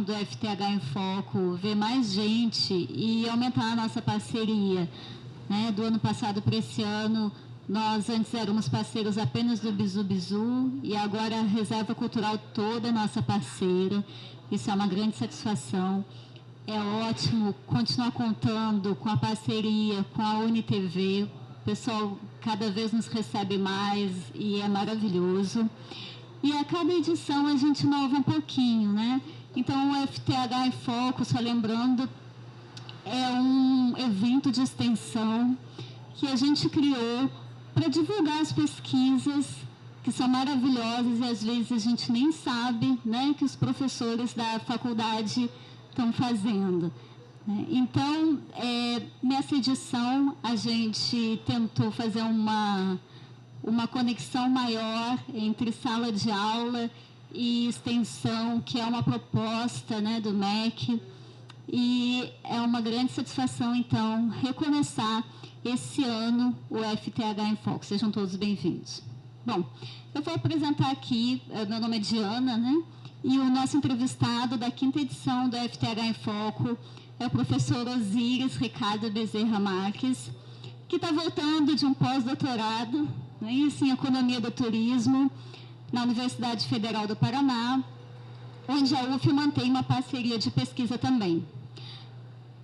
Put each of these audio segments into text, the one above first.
do FTH em Foco ver mais gente e aumentar a nossa parceria, né? Do ano passado para esse ano, nós antes éramos parceiros apenas do Bizu Bizu e agora a Reserva Cultural toda é nossa parceira. Isso é uma grande satisfação. É ótimo continuar contando com a parceria com a UniTV. O pessoal cada vez nos recebe mais e é maravilhoso. E a cada edição a gente inova um pouquinho, né? Então, o FTH em Foco, só lembrando, é um evento de extensão que a gente criou para divulgar as pesquisas, que são maravilhosas e às vezes a gente nem sabe, né, que os professores da faculdade estão fazendo. Então, nessa edição, a gente tentou fazer uma conexão maior entre sala de aula e extensão, que é uma proposta, né, do MEC. E é uma grande satisfação, então, recomeçar esse ano o FTH em Foco. Sejam todos bem-vindos. Bom, eu vou apresentar aqui, meu nome é Diana, né? E o nosso entrevistado da 5ª edição do FTH em Foco é o professor Osíris Ricardo Bezerra Marques, que está voltando de um pós-doutorado, né, em Economia do Turismo, na Universidade Federal do Paraná, onde a UF mantém uma parceria de pesquisa também.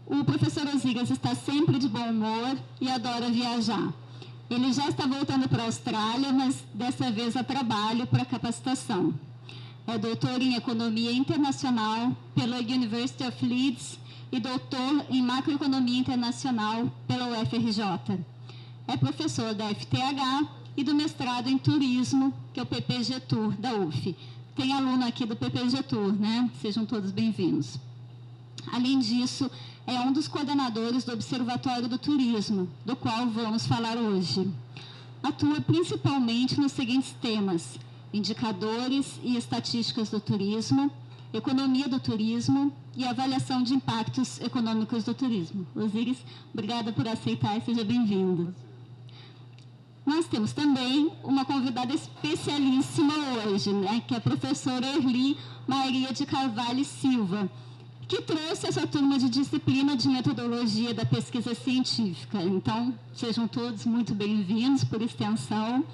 O professor Osíris está sempre de bom humor e adora viajar. Ele já está voltando para a Austrália, mas dessa vez a trabalho para capacitação. É doutor em Economia Internacional pela University of Leeds e doutor em Macroeconomia Internacional pela UFRJ. É professor da FTH e do mestrado em Turismo, que é o PPG Tour da UF. Tem aluno aqui do PPG Tour, né? Sejam todos bem-vindos. Além disso, é um dos coordenadores do Observatório do Turismo, do qual vamos falar hoje. Atua principalmente nos seguintes temas: indicadores e estatísticas do turismo, economia do turismo e avaliação de impactos econômicos do turismo. Osíris, obrigada por aceitar e seja bem-vindo. Nós temos também uma convidada especialíssima hoje, né, que é a professora Erli Maria de Carvalho Silva, que trouxe essa turma de disciplina de metodologia da pesquisa científica. Então, sejam todos muito bem-vindos por extensão.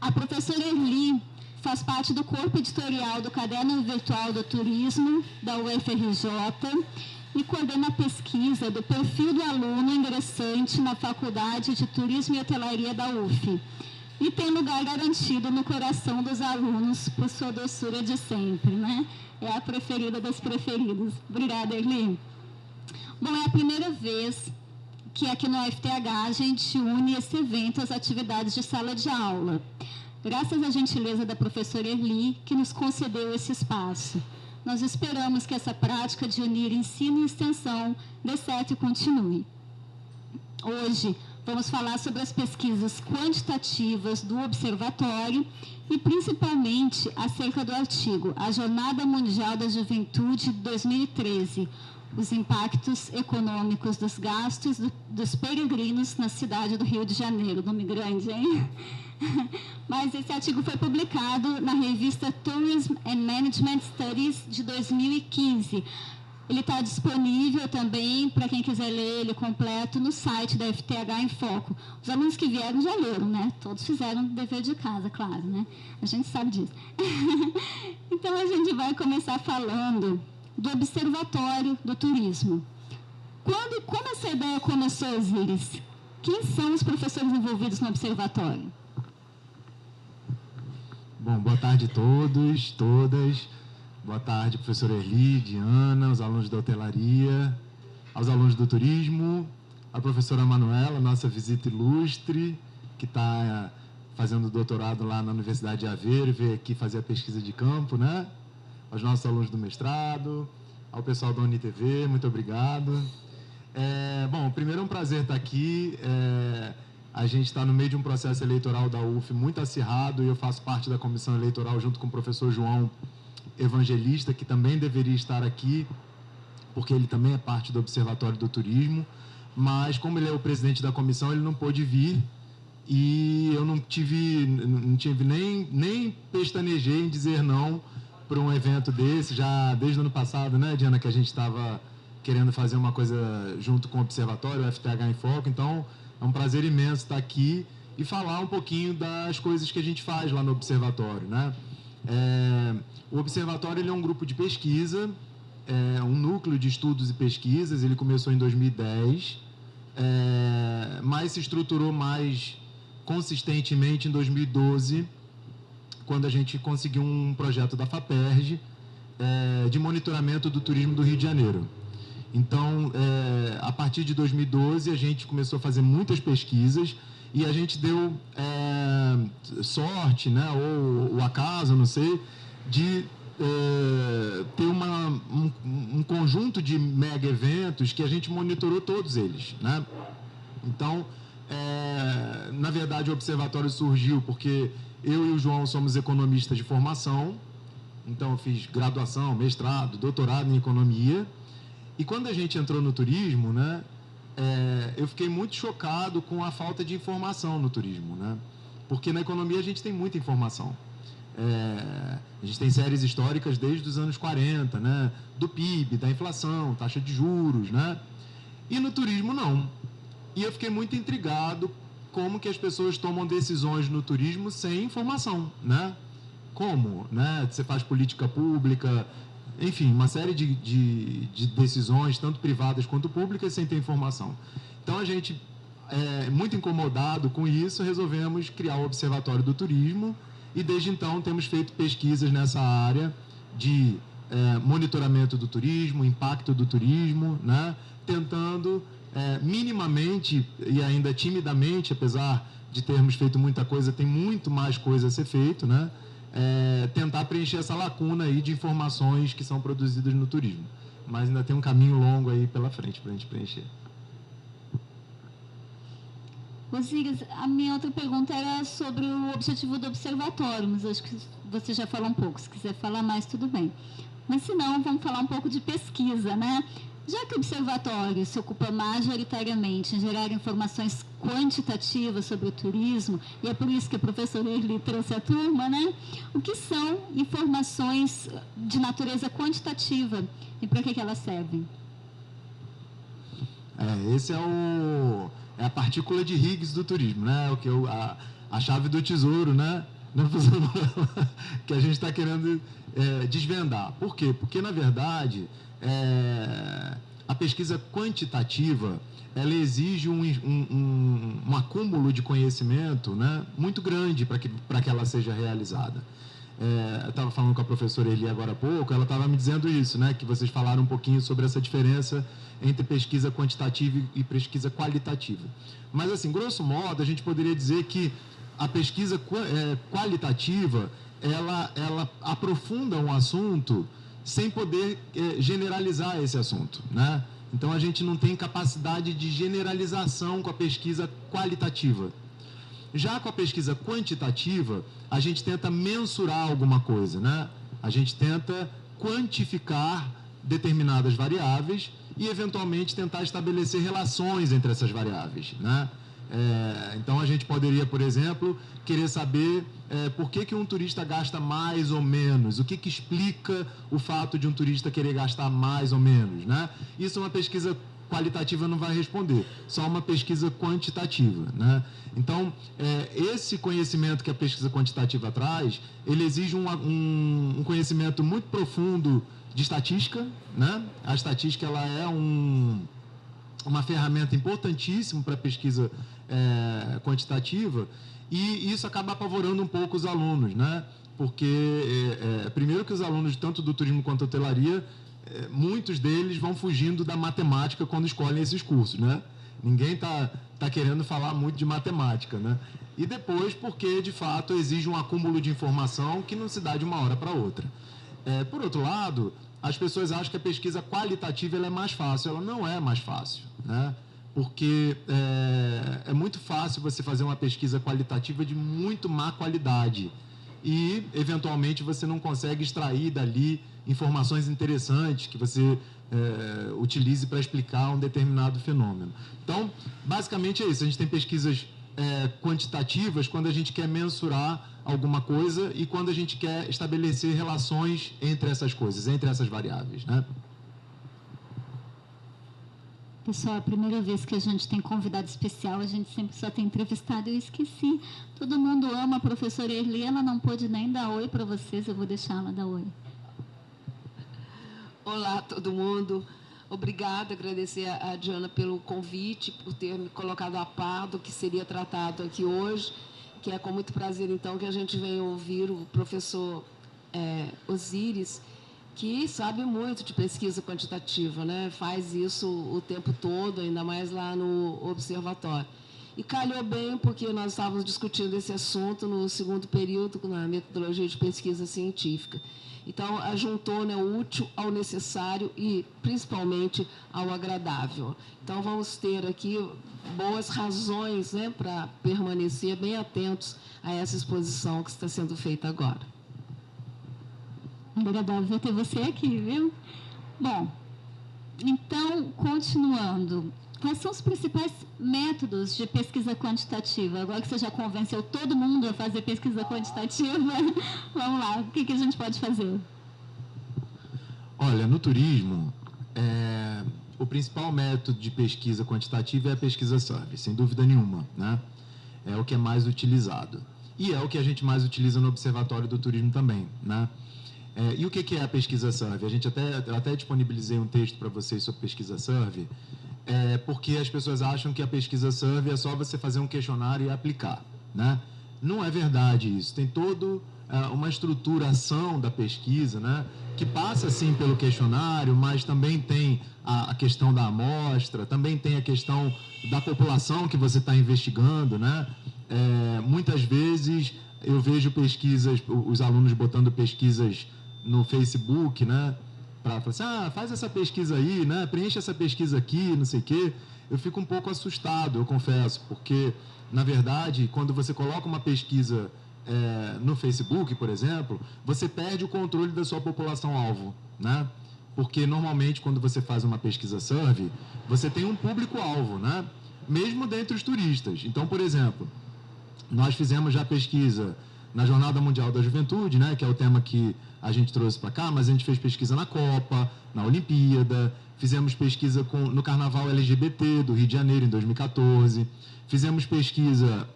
A professora Erli faz parte do corpo editorial do Caderno Virtual do Turismo, da UFRJ, e coordena a pesquisa do perfil do aluno ingressante na Faculdade de Turismo e Hotelaria da UF. E tem lugar garantido no coração dos alunos por sua doçura de sempre, né? É a preferida das preferidas. Obrigada, Erli. Bom, é a primeira vez que aqui no FTH a gente une esse evento às atividades de sala de aula. Graças à gentileza da professora Erli, que nos concedeu esse espaço. Nós esperamos que essa prática de unir ensino e extensão dê certo e continue. Hoje, vamos falar sobre as pesquisas quantitativas do Observatório e, principalmente, acerca do artigo A Jornada Mundial da Juventude 2013, os impactos econômicos dos gastos dos peregrinos na cidade do Rio de Janeiro. Nome grande, hein? Mas esse artigo foi publicado na revista Tourism and Management Studies de 2015. Ele está disponível também, para quem quiser ler ele completo, no site da FTH em Foco. Os alunos que vieram já leram, né? Todos fizeram o dever de casa, claro, né? A gente sabe disso. Então, a gente vai começar falando do Observatório do Turismo. Como essa ideia começou, Osíris? Quem são os professores envolvidos no Observatório? Bom, boa tarde a todos, todas. Boa tarde, professora Erli, Diana, os alunos da hotelaria, aos alunos do turismo, a professora Manuela, nossa visita ilustre, que está fazendo doutorado lá na Universidade de Aveiro, veio aqui fazer a pesquisa de campo, né? Aos nossos alunos do mestrado, ao pessoal da UniTV, muito obrigado. Bom, primeiro é um prazer estar aqui. A gente está no meio de um processo eleitoral da UF muito acirrado e eu faço parte da comissão eleitoral junto com o professor João Evangelista, que também deveria estar aqui, porque ele também é parte do Observatório do Turismo, mas como ele é o presidente da comissão, ele não pôde vir e eu não tive nem pestanejei em dizer não por um evento desse, já desde o ano passado, né, Diana, que a gente estava querendo fazer uma coisa junto com o Observatório, o FTH em Foco. Então, é um prazer imenso estar aqui e falar um pouquinho das coisas que a gente faz lá no Observatório, né? O Observatório ele é um grupo de pesquisa, um núcleo de estudos e pesquisas. Ele começou em 2010, mas se estruturou mais consistentemente em 2012, quando a gente conseguiu um projeto da FAPERJ de monitoramento do turismo do Rio de Janeiro. Então, a partir de 2012, a gente começou a fazer muitas pesquisas e a gente deu sorte, né, ou o acaso, não sei, de ter um conjunto de mega eventos que a gente monitorou todos eles, né? Então, na verdade, o Observatório surgiu porque eu e o João somos economistas de formação. Então, eu fiz graduação, mestrado, doutorado em economia. E quando a gente entrou no turismo, né, eu fiquei muito chocado com a falta de informação no turismo, né? Porque na economia a gente tem muita informação. A gente tem séries históricas desde os anos 40, né? Do PIB, da inflação, taxa de juros, né? E no turismo, não. E eu fiquei muito intrigado como que as pessoas tomam decisões no turismo sem informação, né? Como, né? Você faz política pública, enfim, uma série de decisões, tanto privadas quanto públicas, sem ter informação. Então, a gente, muito incomodado com isso, resolvemos criar o Observatório do Turismo e, desde então, temos feito pesquisas nessa área de monitoramento do turismo, impacto do turismo, né? Tentando, minimamente e ainda timidamente, apesar de termos feito muita coisa, tem muito mais coisa a ser feito, né? Tentar preencher essa lacuna aí de informações que são produzidas no turismo. Mas ainda tem um caminho longo aí pela frente para a gente preencher. Osíris, a minha outra pergunta era sobre o objetivo do observatório, mas acho que você já falou um pouco. Se quiser falar mais, tudo bem. Mas, se não, vamos falar um pouco de pesquisa, né? Já que o observatório se ocupa majoritariamente em gerar informações quantitativas sobre o turismo, e é por isso que a professora Erli trouxe a turma, né? O que são informações de natureza quantitativa e para que elas servem? Esse é a partícula de Higgs do turismo, né? A chave do tesouro, né? Que a gente está querendo desvendar. Por quê? Porque, na verdade, a pesquisa quantitativa ela exige um acúmulo de conhecimento, né, muito grande para que ela seja realizada. Eu estava falando com a professora Eli agora há pouco, ela estava me dizendo isso, né, que vocês falaram um pouquinho sobre essa diferença entre pesquisa quantitativa e pesquisa qualitativa. Mas, assim, grosso modo, a gente poderia dizer que a pesquisa qualitativa, ela aprofunda um assunto sem poder generalizar esse assunto, né? Então, a gente não tem capacidade de generalização com a pesquisa qualitativa. Já com a pesquisa quantitativa, a gente tenta mensurar alguma coisa, né? A gente tenta quantificar determinadas variáveis e, eventualmente, tentar estabelecer relações entre essas variáveis, né? Então, a gente poderia, por exemplo, querer saber por que um turista gasta mais ou menos, o que explica o fato de um turista querer gastar mais ou menos, né? Isso uma pesquisa qualitativa não vai responder, só uma pesquisa quantitativa, né? Então, esse conhecimento que a pesquisa quantitativa traz, ele exige um conhecimento muito profundo de estatística, né? A estatística ela é uma ferramenta importantíssima para a pesquisa quantitativa, e isso acaba apavorando um pouco os alunos, né? Porque, primeiro que os alunos, tanto do turismo quanto da hotelaria, muitos deles vão fugindo da matemática quando escolhem esses cursos, né? Ninguém tá querendo falar muito de matemática, né? E depois porque, de fato, exige um acúmulo de informação que não se dá de uma hora para outra. Por outro lado, as pessoas acham que a pesquisa qualitativa ela é mais fácil. Ela não é mais fácil, né? Porque é muito fácil você fazer uma pesquisa qualitativa de muito má qualidade e, eventualmente, você não consegue extrair dali informações interessantes que você utilize para explicar um determinado fenômeno. Então, basicamente é isso. A gente tem pesquisas quantitativas quando a gente quer mensurar alguma coisa e quando a gente quer estabelecer relações entre essas coisas, entre essas variáveis, né? Pessoal, é a primeira vez que a gente tem convidado especial, a gente sempre só tem entrevistado, eu esqueci. Todo mundo ama a professora Erli, ela não pôde nem dar oi para vocês, eu vou deixar ela dar oi. Olá, todo mundo. Obrigada, agradecer a Diana pelo convite, por ter me colocado a par do que seria tratado aqui hoje, que é com muito prazer, então, que a gente vem ouvir o professor Osíris, que sabe muito de pesquisa quantitativa, né? Faz isso o tempo todo, ainda mais lá no observatório. E calhou bem, porque nós estávamos discutindo esse assunto no segundo período, na metodologia de pesquisa científica. Então, ajuntou, né, o útil ao necessário e, principalmente, ao agradável. Então, vamos ter aqui boas razões, né, para permanecer bem atentos a essa exposição que está sendo feita agora. Agradável ter você aqui, viu? Bom, então, continuando, quais são os principais métodos de pesquisa quantitativa? Agora que você já convenceu todo mundo a fazer pesquisa quantitativa, vamos lá, o que a gente pode fazer? Olha, no turismo, o principal método de pesquisa quantitativa é a pesquisa survey, sem dúvida nenhuma, né? É o que é mais utilizado. E é o que a gente mais utiliza no Observatório do Turismo também, né? E o que é a pesquisa survey? Eu até disponibilizei um texto para vocês sobre pesquisa survey, porque as pessoas acham que a pesquisa survey é só você fazer um questionário e aplicar, né? Não é verdade isso. Tem toda uma estruturação da pesquisa, né? Que passa, sim, pelo questionário, mas também tem a questão da amostra, também tem a questão da população que você está investigando, né? Muitas vezes eu vejo pesquisas, os alunos botando pesquisas no Facebook, né? Para falar assim, faz essa pesquisa aí, né? Preenche essa pesquisa aqui, não sei o quê. Eu fico um pouco assustado, eu confesso, porque, na verdade, quando você coloca uma pesquisa no Facebook, por exemplo, você perde o controle da sua população-alvo, né? Porque, normalmente, quando você faz uma pesquisa survey, você tem um público-alvo, né? Mesmo dentre os turistas. Então, por exemplo, nós fizemos já pesquisa na Jornada Mundial da Juventude, né, que é o tema que a gente trouxe para cá, mas a gente fez pesquisa na Copa, na Olimpíada, fizemos pesquisa no Carnaval LGBT do Rio de Janeiro, em 2014, fizemos pesquisa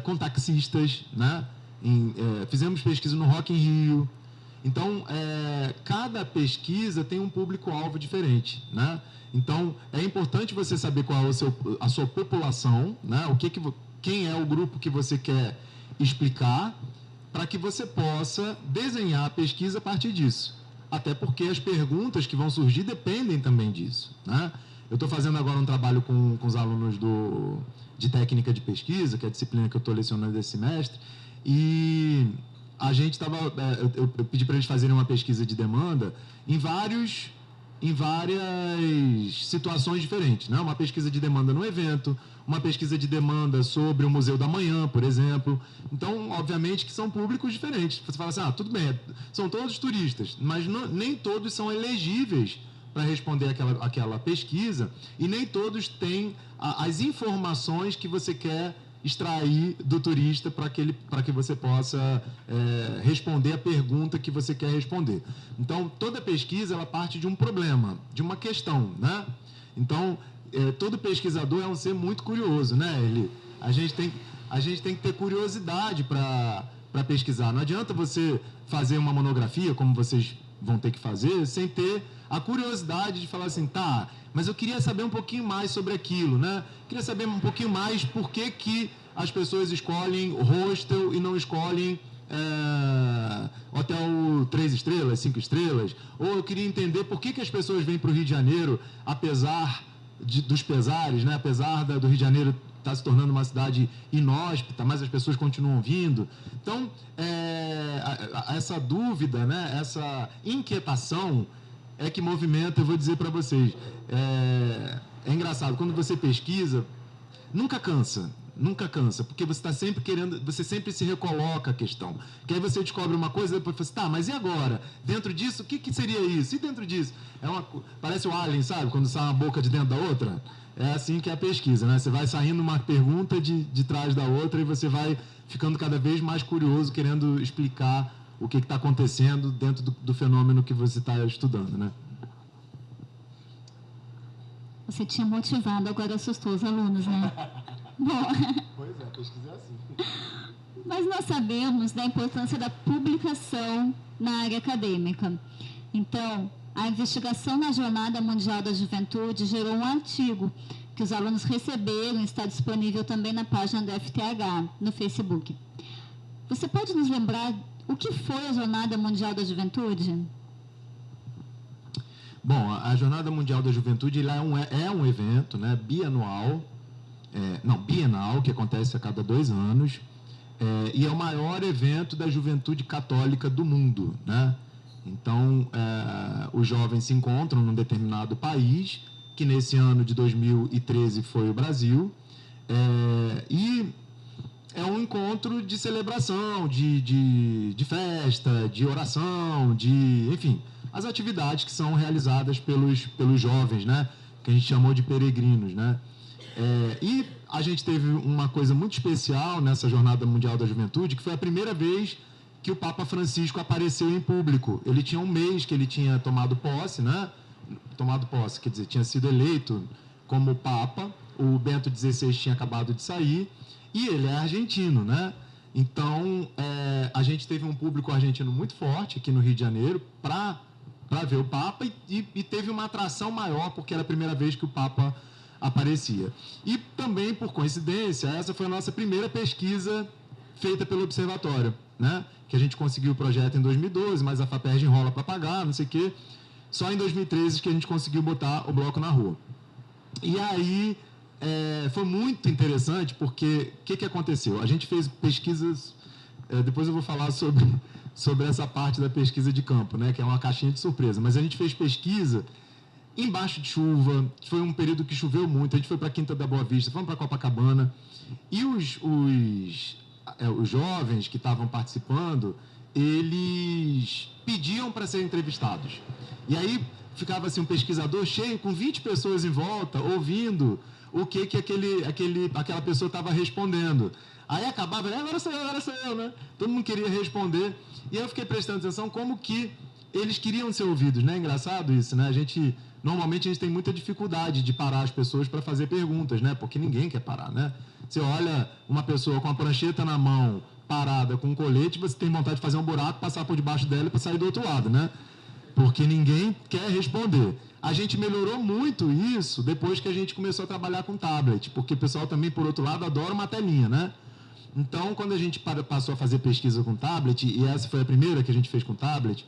com taxistas, né, fizemos pesquisa no Rock in Rio. Então, cada pesquisa tem um público-alvo diferente, né? Então, é importante você saber qual é a sua população, né? Quem é o grupo que você quer explicar, para que você possa desenhar a pesquisa a partir disso. Até porque as perguntas que vão surgir dependem também disso, né? Eu estou fazendo agora um trabalho com os alunos de técnica de pesquisa, que é a disciplina que eu estou lecionando esse semestre, e a gente estava... eu pedi para eles fazerem uma pesquisa de demanda em várias situações diferentes, né? Uma pesquisa de demanda no evento, uma pesquisa de demanda sobre o Museu da Manhã, por exemplo. Então, obviamente que são públicos diferentes. Você fala assim, tudo bem, são todos turistas, mas nem todos são elegíveis para responder aquela pesquisa e nem todos têm as informações que você quer extrair do turista para que você possa responder a pergunta que você quer responder. Então, toda pesquisa ela parte de um problema, de uma questão, né? Então, todo pesquisador é um ser muito curioso, né? A gente tem que ter curiosidade para pesquisar. Não adianta você fazer uma monografia, como vocês vão ter que fazer, sem ter a curiosidade de falar assim, mas eu queria saber um pouquinho mais sobre aquilo, né? Queria saber um pouquinho mais por que as pessoas escolhem hostel e não escolhem hotel 3 estrelas, 5 estrelas. Ou eu queria entender por que as pessoas vêm para o Rio de Janeiro, apesar dos pesares, né? Apesar do Rio de Janeiro estar se tornando uma cidade inóspita, mas as pessoas continuam vindo. Então, essa dúvida, né? Essa inquietação é que movimenta, eu vou dizer para vocês, é engraçado, quando você pesquisa, nunca cansa, Nunca cansa, porque você está sempre querendo, você sempre se recoloca a questão. Que aí você descobre uma coisa, depois você fala assim, tá, mas e agora? Dentro disso, o que seria isso? E dentro disso? Parece o Alien, sabe? Quando sai uma boca de dentro da outra. É assim que é a pesquisa, né? Você vai saindo uma pergunta de trás da outra e você vai ficando cada vez mais curioso, querendo explicar o que está acontecendo dentro do fenômeno que você está estudando, né? Você tinha motivado, agora assustou os alunos, né? Bom, pois é, pesquisa é assim. Mas nós sabemos da importância da publicação na área acadêmica. Então, a investigação na Jornada Mundial da Juventude gerou um artigo que os alunos receberam e está disponível também na página do FTH, no Facebook. Você pode nos lembrar o que foi a Jornada Mundial da Juventude? Bom, a Jornada Mundial da Juventude é um evento, né, bienal, que acontece a cada 2 anos, e é o maior evento da juventude católica do mundo, né? Então, os jovens se encontram num determinado país, que nesse ano de 2013 foi o Brasil, e é um encontro de celebração, de festa, de oração, enfim, as atividades que são realizadas pelos jovens, né? Que a gente chamou de peregrinos, né? E a gente teve uma coisa muito especial nessa Jornada Mundial da Juventude, que foi a primeira vez que o Papa Francisco apareceu em público. Ele tinha um mês que ele tinha tomado posse, né? Quer dizer, tinha sido eleito como Papa. O Bento XVI tinha acabado de sair e ele é argentino, né? Então, a gente teve um público argentino muito forte aqui no Rio de Janeiro para ver o Papa e teve uma atração maior porque era a primeira vez que o Papa aparecia. E também, por coincidência, essa foi a nossa primeira pesquisa feita pelo Observatório, né? Que a gente conseguiu o projeto em 2012, mas a FAPERJ enrola para pagar, não sei o quê. Só em 2013 que a gente conseguiu botar o bloco na rua. E aí, foi muito interessante, porque o que aconteceu? A gente fez pesquisas, depois eu vou falar sobre essa parte da pesquisa de campo, né? Que é uma caixinha de surpresa, mas a gente fez pesquisa embaixo de chuva, foi um período que choveu muito, a gente foi para a Quinta da Boa Vista, fomos para Copacabana, e os jovens que estavam participando, eles pediam para serem entrevistados. E aí ficava assim um pesquisador cheio, com 20 pessoas em volta, ouvindo o que aquela pessoa estava respondendo. Aí acabava, agora sou eu, né? Todo mundo queria responder. E aí eu fiquei prestando atenção como que eles queriam ser ouvidos, né? Engraçado isso, né? Normalmente a gente tem muita dificuldade de parar as pessoas para fazer perguntas, né? Porque ninguém quer parar, né? Você olha uma pessoa com a prancheta na mão, parada, com um colete, você tem vontade de fazer um buraco, passar por debaixo dela para sair do outro lado, né? Porque ninguém quer responder. A gente melhorou muito isso depois que a gente começou a trabalhar com tablet, porque o pessoal também, por outro lado, adora uma telinha, né? Então, quando a gente passou a fazer pesquisa com tablet, e essa foi a primeira que a gente fez com tablet,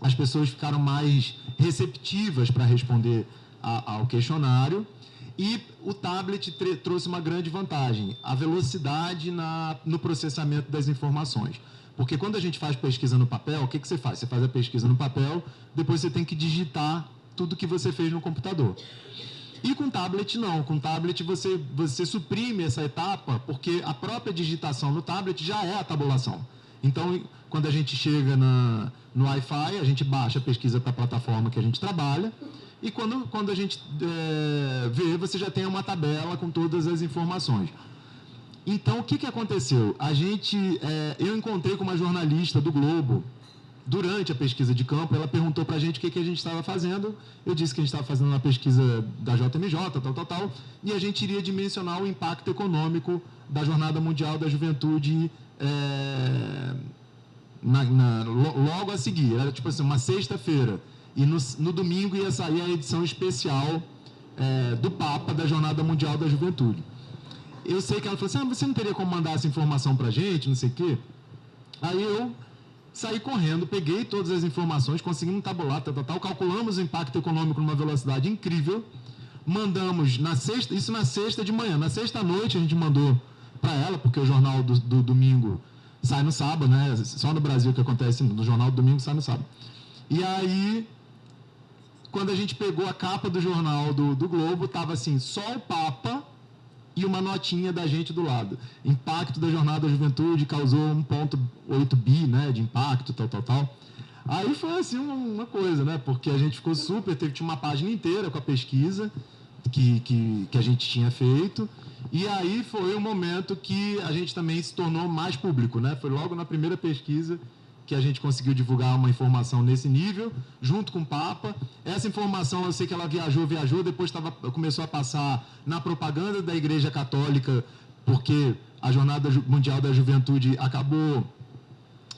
as pessoas ficaram mais receptivas para responder ao questionário, e o tablet trouxe uma grande vantagem, a velocidade no processamento das informações. Porque quando a gente faz pesquisa no papel, o que você faz? Você faz a pesquisa no papel, depois você tem que digitar tudo que você fez no computador. E com tablet não, com tablet você suprime essa etapa, porque a própria digitação no tablet já é a tabulação. Então, quando a gente chega no Wi-Fi, a gente baixa a pesquisa para a plataforma que a gente trabalha, e quando a gente vê, você já tem uma tabela com todas as informações. Então, o que aconteceu? Eu encontrei com uma jornalista do Globo, durante a pesquisa de campo, ela perguntou para a gente o que a gente estava fazendo. Eu disse que a gente estava fazendo uma pesquisa da JMJ, tal, e a gente iria dimensionar o impacto econômico da Jornada Mundial da Juventude logo a seguir. Era tipo assim, uma sexta-feira, e no domingo ia sair a edição especial do Papa da Jornada Mundial da Juventude. Eu sei que ela falou assim, você não teria como mandar essa informação para a gente, não sei o quê? Aí eu saí correndo, peguei todas as informações, conseguimos tabular, calculamos o impacto econômico numa velocidade incrível, mandamos na sexta de manhã. Na sexta-noite a gente mandou para ela, porque o jornal do domingo sai no sábado, né? Só no Brasil que acontece, no jornal do domingo sai no sábado. E aí, quando a gente pegou a capa do jornal do Globo, estava assim, só o Papa e uma notinha da gente do lado. Impacto da Jornada da Juventude causou 1,8 bi, né, de impacto, tal. Aí foi assim uma coisa, né, porque a gente ficou super, tinha uma página inteira com a pesquisa que a gente tinha feito, e aí foi um momento que a gente também se tornou mais público, né, foi logo na primeira pesquisa que a gente conseguiu divulgar uma informação nesse nível, junto com o Papa. Essa informação, eu sei que ela viajou, depois começou a passar na propaganda da Igreja Católica, porque a Jornada Mundial da Juventude acabou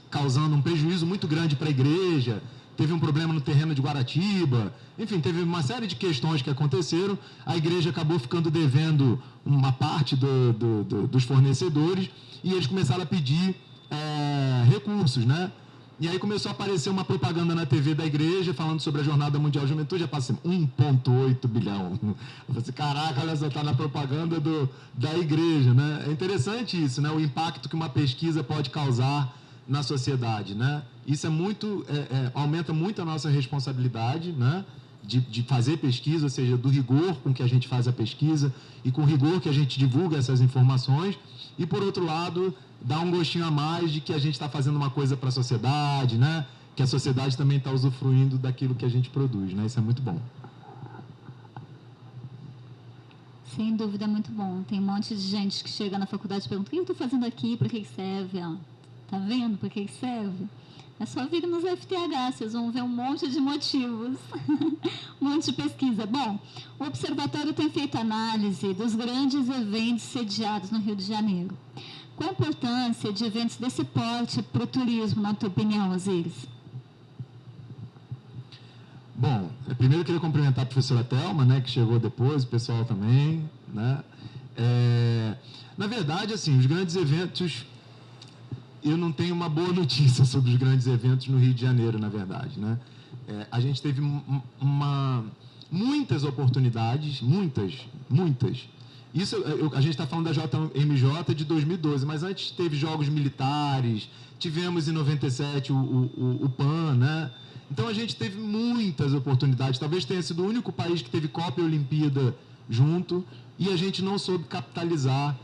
causando um prejuízo muito grande para a Igreja, teve um problema no terreno de Guaratiba, enfim, teve uma série de questões que aconteceram, a Igreja acabou ficando devendo uma parte dos fornecedores, e eles começaram a pedir recursos, né? E aí começou a aparecer uma propaganda na TV da igreja falando sobre a Jornada Mundial da Juventude, já passei 1,8 bilhão. Eu falei assim, caraca, olha só, está na propaganda da igreja, né? É interessante isso, né? O impacto que uma pesquisa pode causar na sociedade, né? Isso aumenta muito a nossa responsabilidade, né? De fazer pesquisa, ou seja, do rigor com que a gente faz a pesquisa e com o rigor que a gente divulga essas informações. E, por outro lado, dá um gostinho a mais de que a gente está fazendo uma coisa para a sociedade, né? Que a sociedade também está usufruindo daquilo que a gente produz, né? Isso é muito bom. Sem dúvida, é muito bom. Tem um monte de gente que chega na faculdade e pergunta: o que eu estou fazendo aqui? Para que serve? Tá vendo para que serve? É só vir nos FTH, vocês vão ver um monte de motivos, um monte de pesquisa. Bom, o Observatório tem feito análise dos grandes eventos sediados no Rio de Janeiro. Qual a importância de eventos desse porte para o turismo, na tua opinião, Osíris? Bom, primeiro eu queria cumprimentar a professora Thelma, né, que chegou depois, o pessoal também, né? Na verdade, assim, os grandes eventos... Eu não tenho uma boa notícia sobre os grandes eventos no Rio de Janeiro, na verdade, né? A gente teve muitas oportunidades, muitas. Isso, a gente está falando da JMJ de 2012, mas antes teve jogos militares, tivemos em 97 o PAN, né? Então a gente teve muitas oportunidades. Talvez tenha sido o único país que teve Copa e Olimpíada junto, e a gente não soube capitalizar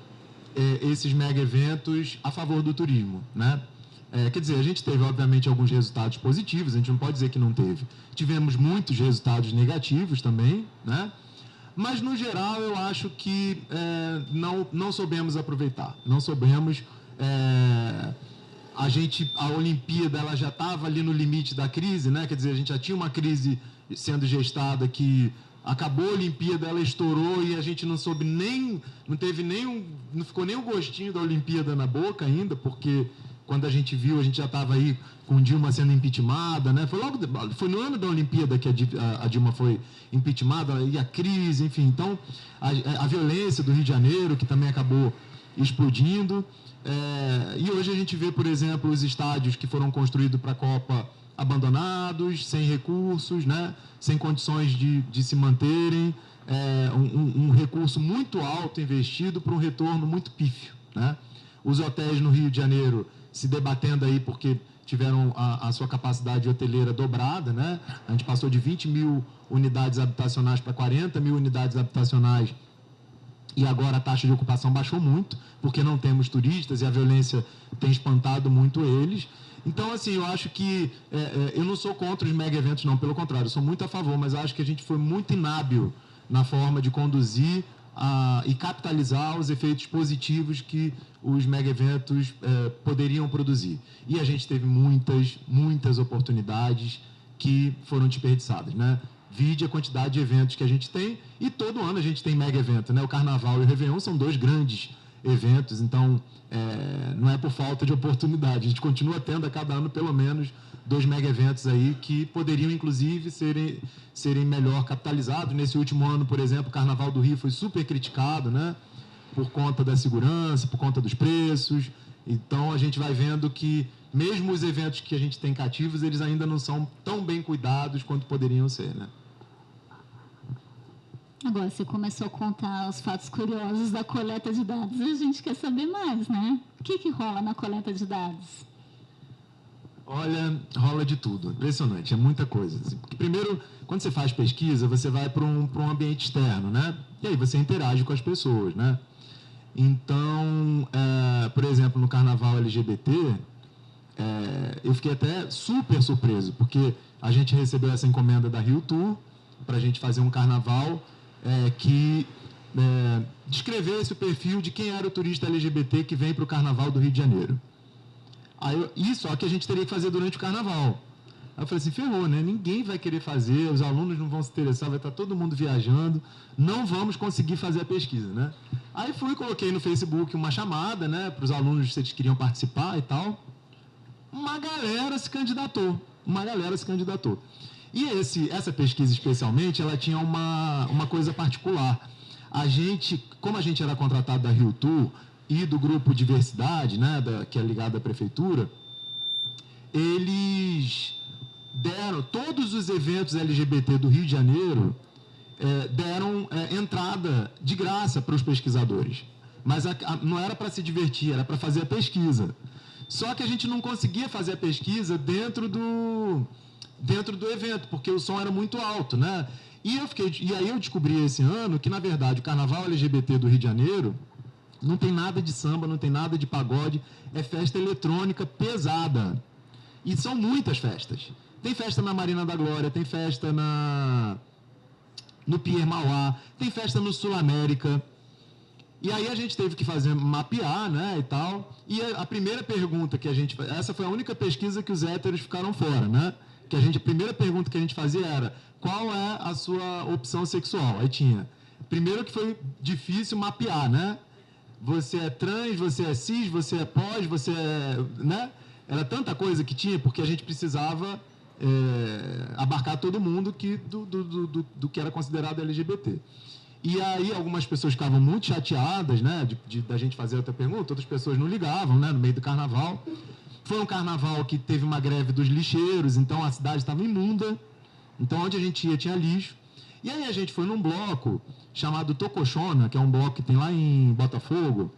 esses mega eventos a favor do turismo, né? Quer dizer, a gente teve, obviamente, alguns resultados positivos, a gente não pode dizer que não teve. Tivemos muitos resultados negativos também, né? Mas, no geral, eu acho que não soubemos aproveitar, não soubemos... A Olimpíada ela já estava ali no limite da crise, né? Quer dizer, a gente já tinha uma crise sendo gestada que... Acabou a Olimpíada, ela estourou e a gente não soube não ficou nem o gostinho da Olimpíada na boca ainda, porque quando a gente viu, a gente já estava aí com Dilma sendo impeachmentada, né? Foi no ano da Olimpíada que a Dilma foi impeachmentada, e a crise, enfim. Então, a violência do Rio de Janeiro, que também acabou explodindo. E hoje a gente vê, por exemplo, os estádios que foram construídos para a Copa abandonados, sem recursos, né? Sem condições de se manterem, um recurso muito alto investido para um retorno muito pífio, né? Os hotéis no Rio de Janeiro se debatendo aí porque tiveram a sua capacidade hoteleira dobrada, né? A gente passou de 20 mil unidades habitacionais para 40 mil unidades habitacionais, e agora a taxa de ocupação baixou muito, porque não temos turistas e a violência tem espantado muito eles. Então, assim, eu acho que... eu não sou contra os mega eventos, não, pelo contrário, eu sou muito a favor, mas acho que a gente foi muito inábil na forma de conduzir e capitalizar os efeitos positivos que os mega eventos poderiam produzir. E a gente teve muitas oportunidades que foram desperdiçadas, né? Vide a quantidade de eventos que a gente tem, e todo ano a gente tem mega evento, né? O Carnaval e o Réveillon são 2 grandes eventos, então não é por falta de oportunidade. A gente continua tendo a cada ano pelo menos 2 mega eventos aí que poderiam, inclusive, serem melhor capitalizados. Nesse último ano, por exemplo, o Carnaval do Rio foi super criticado, né? Por conta da segurança, por conta dos preços. Então, a gente vai vendo que, mesmo os eventos que a gente tem cativos, eles ainda não são tão bem cuidados quanto poderiam ser, né? Agora, você começou a contar os fatos curiosos da coleta de dados. A gente quer saber mais, né? O que rola na coleta de dados? Olha, rola de tudo. Impressionante, é muita coisa. Porque, primeiro, quando você faz pesquisa, você vai para um ambiente externo, né? E aí você interage com as pessoas, né? Então, por exemplo, no Carnaval LGBT, eu fiquei até super surpreso, porque a gente recebeu essa encomenda da Rio Tour para a gente fazer um carnaval que descrevesse o perfil de quem era o turista LGBT que vem para o Carnaval do Rio de Janeiro. Só que a gente teria que fazer durante o Carnaval. Aí eu falei assim, ferrou, né? Ninguém vai querer fazer, os alunos não vão se interessar, vai estar todo mundo viajando, não vamos conseguir fazer a pesquisa, né? Aí coloquei no Facebook uma chamada, né, para os alunos, se eles queriam participar e tal. Uma galera se candidatou. E essa pesquisa, especialmente, ela tinha uma coisa particular. Como a gente era contratado da Rio Tour e do grupo Diversidade, né, que é ligado à prefeitura, eles deram, todos os eventos LGBT do Rio de Janeiro deram entrada de graça para os pesquisadores. Mas não era para se divertir, era para fazer a pesquisa. Só que a gente não conseguia fazer a pesquisa dentro do evento, porque o som era muito alto, né? E aí eu descobri esse ano que, na verdade, o Carnaval LGBT do Rio de Janeiro não tem nada de samba, não tem nada de pagode, é festa eletrônica pesada. E são muitas festas. Tem festa na Marina da Glória, tem festa no Pier Mauá, tem festa no Sul América. E aí a gente teve que mapear, né, e tal. E a primeira pergunta que essa foi a única pesquisa que os héteros ficaram fora, né? A primeira pergunta que a gente fazia era: qual é a sua opção sexual? Aí tinha. Primeiro que foi difícil mapear, né? Você é trans, você é cis, você é pós, você é, né? Era tanta coisa que tinha, porque a gente precisava abarcar todo mundo do que era considerado LGBT. E aí algumas pessoas ficavam muito chateadas, né, da gente fazer outra pergunta, outras pessoas não ligavam, né, no meio do carnaval. Foi um carnaval que teve uma greve dos lixeiros, então a cidade estava imunda, então onde a gente ia tinha lixo. E aí a gente foi num bloco chamado Tocochona, que é um bloco que tem lá em Botafogo.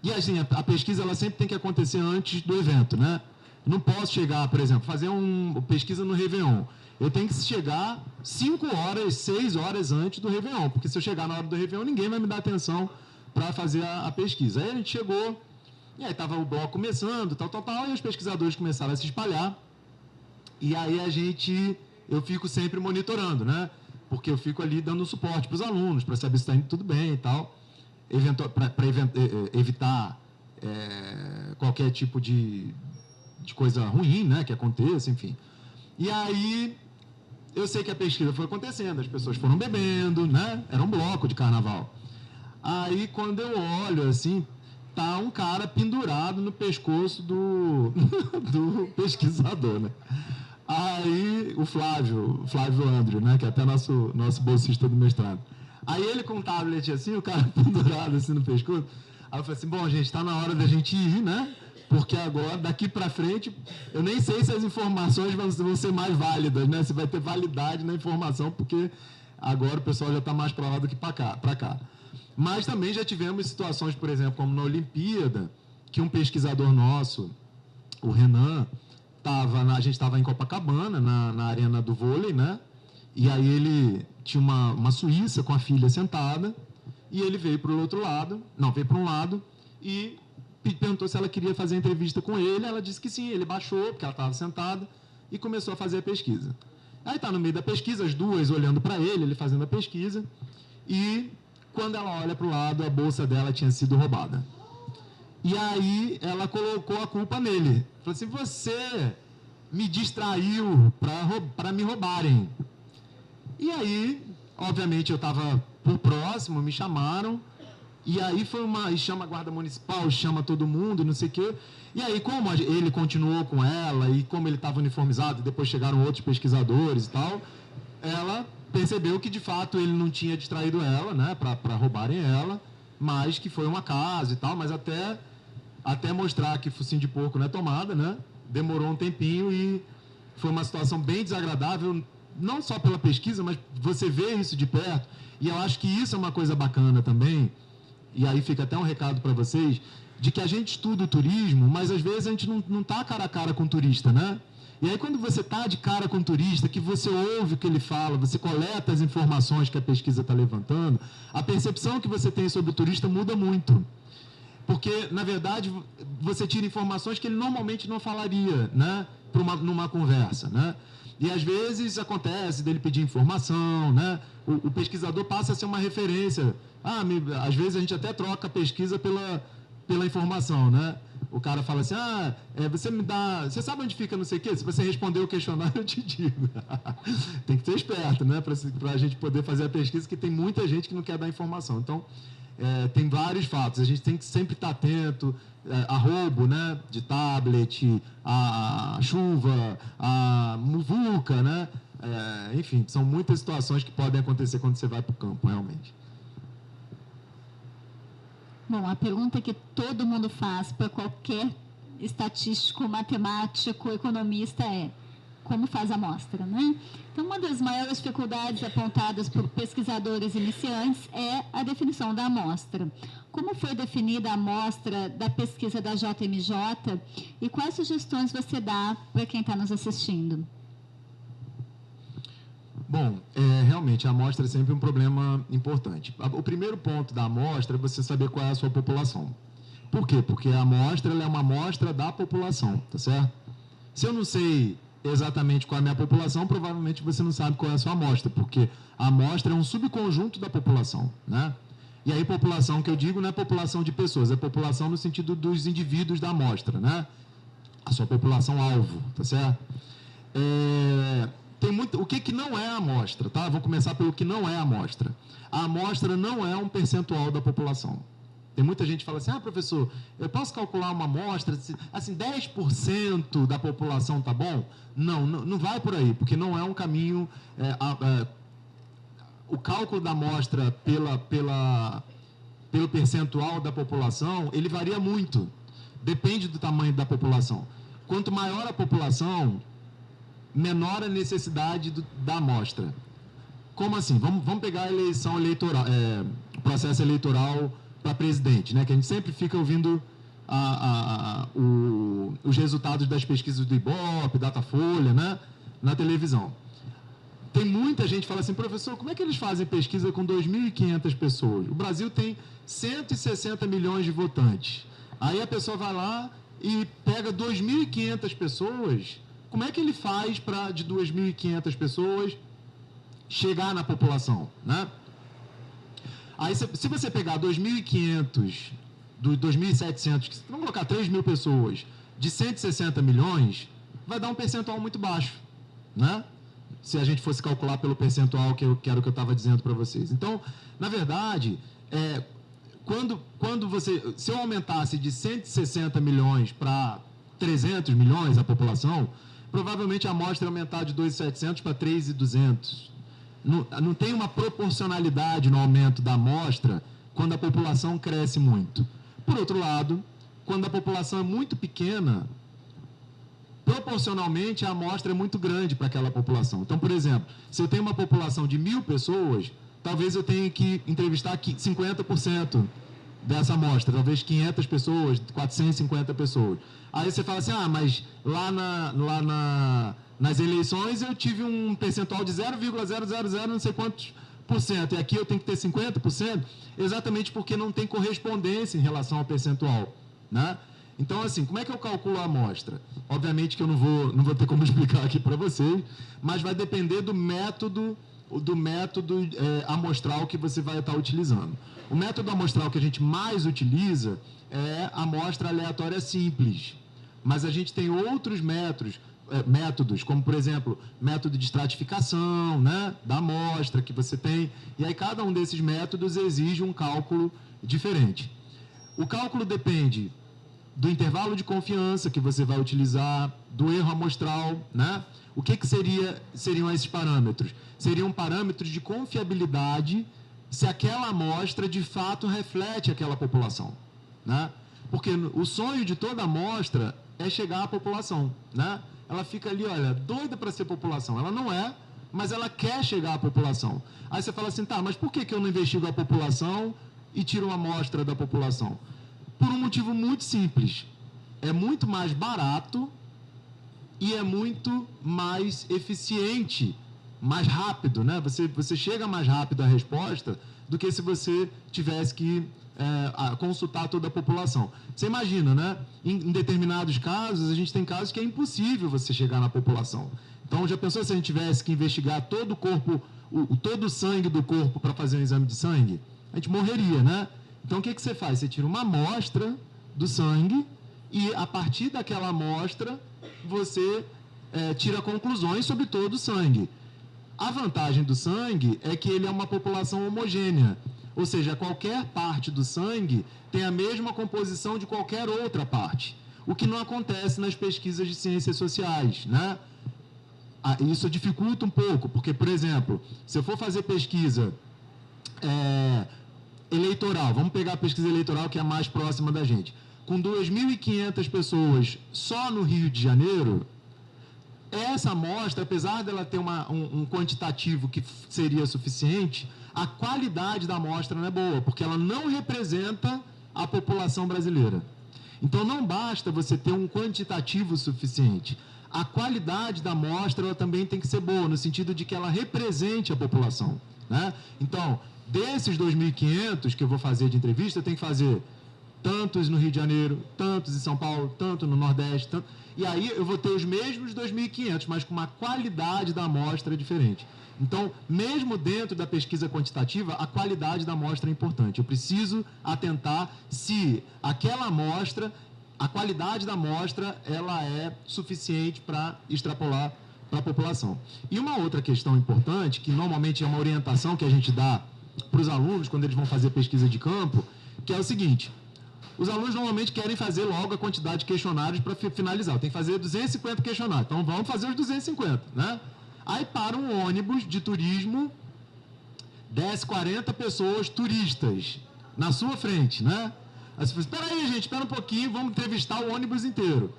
E assim, a pesquisa ela sempre tem que acontecer antes do evento, né? Não posso chegar, por exemplo, fazer uma pesquisa no Réveillon. Eu tenho que chegar 5 horas, 6 horas antes do Réveillon, porque se eu chegar na hora do Réveillon, ninguém vai me dar atenção para fazer a pesquisa. Aí a gente chegou, e aí estava o bloco começando, tal, e os pesquisadores começaram a se espalhar. E aí eu fico sempre monitorando, né? Porque eu fico ali dando suporte para os alunos, para saber se está indo tudo bem e tal, para evitar qualquer tipo de coisa ruim, né, que aconteça, enfim. E aí, eu sei que a pesquisa foi acontecendo, as pessoas foram bebendo, né, era um bloco de carnaval. Aí, quando eu olho, assim, tá um cara pendurado no pescoço do pesquisador, né. Aí, o Flávio André, né, que é até nosso bolsista do mestrado. Aí ele com um tablet assim, o cara pendurado assim no pescoço. Aí eu falei assim, bom, gente, está na hora da gente ir, né? Porque agora, daqui para frente, eu nem sei se as informações vão ser mais válidas, né? Se vai ter validade na informação, porque agora o pessoal já está mais para lá do que para cá. Mas também já tivemos situações, por exemplo, como na Olimpíada, que um pesquisador nosso, o Renan, a gente estava em Copacabana, na arena do vôlei, né? E aí ele tinha uma suíça com a filha sentada, e ele veio para um lado, e perguntou se ela queria fazer entrevista com ele. Ela disse que sim, ele baixou, porque ela estava sentada, e começou a fazer a pesquisa. Aí está no meio da pesquisa, as duas olhando para ele fazendo a pesquisa, e quando ela olha para o lado, a bolsa dela tinha sido roubada. E aí ela colocou a culpa nele. Falou assim, você me distraiu para me roubarem. E aí, obviamente, eu estava por próximo, me chamaram, e aí chama a guarda municipal, chama todo mundo, não sei o quê. E aí, como ele continuou com ela, e como ele estava uniformizado, e depois chegaram outros pesquisadores e tal, ela percebeu que, de fato, ele não tinha distraído ela, né, para roubarem ela, mas que foi um acaso e tal, mas até mostrar que focinho de porco não é tomada, né, demorou um tempinho e foi uma situação bem desagradável, não só pela pesquisa, mas você vê isso de perto, e eu acho que isso é uma coisa bacana também, e aí fica até um recado para vocês, de que a gente estuda o turismo, mas às vezes a gente não está cara a cara com o turista, né? E aí, quando você está de cara com o turista, que você ouve o que ele fala, você coleta as informações que a pesquisa está levantando, a percepção que você tem sobre o turista muda muito. Porque, na verdade, você tira informações que ele normalmente não falaria, né, numa conversa, né? E, às vezes, acontece dele pedir informação, né? O pesquisador passa a ser uma referência. Às vezes, a gente até troca a pesquisa pela informação, né? O cara fala assim, você sabe onde fica não sei o quê? Se você responder o questionário, eu te digo. Tem que ser esperto, né? Para a gente poder fazer a pesquisa, que tem muita gente que não quer dar informação. Então, tem vários fatos. A gente tem que sempre estar atento a roubo, né? De tablet, a chuva, a muvuca, né? Enfim, são muitas situações que podem acontecer quando você vai para o campo, realmente. Bom, a pergunta que todo mundo faz para qualquer estatístico, matemático, economista é: como faz a amostra, né? Então, uma das maiores dificuldades apontadas por pesquisadores iniciantes é a definição da amostra. Como foi definida a amostra da pesquisa da JMJ e quais sugestões você dá para quem está nos assistindo? Bom, realmente, a amostra é sempre um problema importante. O primeiro ponto da amostra é você saber qual é a sua população. Por quê? Porque a amostra ela é uma amostra da população, tá certo? Se eu não sei exatamente qual é a minha população, provavelmente você não sabe qual é a sua amostra, porque a amostra é um subconjunto da população, né? E aí, população que eu digo não é população de pessoas, é população no sentido dos indivíduos da amostra, né? A sua população-alvo, tá certo? O que não é a amostra, tá? Vou começar pelo que não é a amostra. A amostra não é um percentual da população. Tem muita gente que fala assim, professor, eu posso calcular uma amostra, assim, 10% da população tá bom? Não vai por aí, porque não é um caminho... o cálculo da amostra pelo percentual da população, ele varia muito. Depende do tamanho da população. Quanto maior a população, menor a necessidade da amostra. Como assim? Vamos pegar a eleição eleitoral, processo eleitoral para presidente, né? Que a gente sempre fica ouvindo os resultados das pesquisas do Ibope, Datafolha, né? Na televisão. Tem muita gente que fala assim, professor, como é que eles fazem pesquisa com 2.500 pessoas? O Brasil tem 160 milhões de votantes. Aí a pessoa vai lá e pega 2.500 pessoas. Como é que ele faz para, de 2.500 pessoas, chegar na população, né? Aí, se você pegar 2.500, 2.700, vamos colocar 3.000 pessoas, de 160 milhões, vai dar um percentual muito baixo, né? Se a gente fosse calcular pelo percentual que eu estava dizendo para vocês. Então, na verdade, se eu aumentasse de 160 milhões para 300 milhões a população, provavelmente a amostra ia aumentar de 2.700 para 3.200. Não tem uma proporcionalidade no aumento da amostra quando a população cresce muito. Por outro lado, quando a população é muito pequena, proporcionalmente a amostra é muito grande para aquela população. Então, por exemplo, se eu tenho uma população de 1.000 pessoas, talvez eu tenha que entrevistar 50% dessa amostra, talvez 500 pessoas, 450 pessoas. Aí você fala assim, mas nas eleições eu tive um percentual de 0,000 não sei quantos por cento, e aqui eu tenho que ter 50%, exatamente porque não tem correspondência em relação ao percentual, né? Então, assim, como é que eu calculo a amostra? Obviamente que eu não vou ter como explicar aqui para vocês, mas vai depender do método amostral que você vai estar utilizando. O método amostral que a gente mais utiliza é a amostra aleatória simples, mas a gente tem outros métodos, como, por exemplo, método de estratificação, né, da amostra que você tem, e aí cada um desses métodos exige um cálculo diferente. O cálculo depende do intervalo de confiança que você vai utilizar, do erro amostral, né? O que seriam esses parâmetros? Seriam parâmetros de confiabilidade se aquela amostra de fato reflete aquela população, né? Porque o sonho de toda amostra é chegar à população, né? Ela fica ali, olha, doida para ser população. Ela não é, mas ela quer chegar à população. Aí você fala assim, mas por que eu não investigo a população e tiro uma amostra da população? Por um motivo muito simples. É muito mais barato e é muito mais eficiente, mais rápido, né? Você chega mais rápido à resposta do que se você tivesse que consultar toda a população. Você imagina, né? Em determinados casos, a gente tem casos que é impossível você chegar na população. Então, já pensou se a gente tivesse que investigar todo o corpo, todo o sangue do corpo para fazer um exame de sangue? A gente morreria, né? Então, o que você faz? Você tira uma amostra do sangue e, a partir daquela amostra, você tira conclusões sobre todo o sangue. A vantagem do sangue é que ele é uma população homogênea, ou seja, qualquer parte do sangue tem a mesma composição de qualquer outra parte, o que não acontece nas pesquisas de ciências sociais, né? Isso dificulta um pouco, porque, por exemplo, se eu for fazer pesquisa eleitoral, vamos pegar a pesquisa eleitoral que é a mais próxima da gente, com 2.500 pessoas só no Rio de Janeiro, essa amostra, apesar dela ter um quantitativo que seria suficiente, a qualidade da amostra não é boa, porque ela não representa a população brasileira. Então, não basta você ter um quantitativo suficiente. A qualidade da amostra ela também tem que ser boa, no sentido de que ela represente a população, né? Então, desses 2.500 que eu vou fazer de entrevista, eu tenho que fazer tantos no Rio de Janeiro, tantos em São Paulo, tanto no Nordeste, e aí eu vou ter os mesmos 2.500, mas com uma qualidade da amostra diferente. Então, mesmo dentro da pesquisa quantitativa, a qualidade da amostra é importante. Eu preciso atentar se aquela amostra, a qualidade da amostra, ela é suficiente para extrapolar para a população. E uma outra questão importante, que normalmente é uma orientação que a gente dá para os alunos quando eles vão fazer pesquisa de campo, que é o seguinte: os alunos normalmente querem fazer logo a quantidade de questionários para finalizar. Tem que fazer 250 questionários. Então, vamos fazer os 250, né? Aí para um ônibus de turismo, desce 40 pessoas turistas na sua frente, né? Aí você fala, espera aí, gente, espera um pouquinho, vamos entrevistar o ônibus inteiro.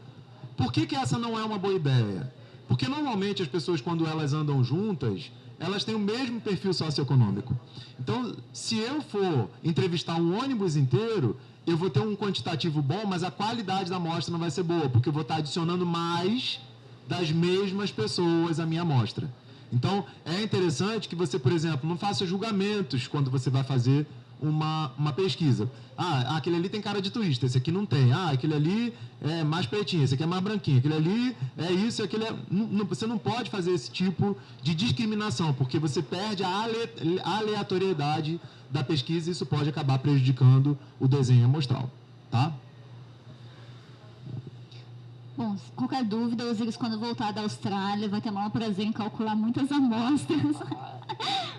Por que essa não é uma boa ideia? Porque normalmente as pessoas, quando elas andam juntas, elas têm o mesmo perfil socioeconômico. Então, se eu for entrevistar um ônibus inteiro, eu vou ter um quantitativo bom, mas a qualidade da amostra não vai ser boa, porque eu vou estar adicionando mais das mesmas pessoas à minha amostra. Então, é interessante que você, por exemplo, não faça julgamentos quando você vai fazer uma pesquisa. Aquele ali tem cara de turista, esse aqui não tem. Aquele ali é mais pretinho, esse aqui é mais branquinho. Aquele ali é isso, aquele é... Você não pode fazer esse tipo de discriminação, porque você perde a aleatoriedade da pesquisa e isso pode acabar prejudicando o desenho amostral, tá? Bom, qualquer dúvida, Osíris, quando voltar da Austrália, vai ter o maior prazer em calcular muitas amostras.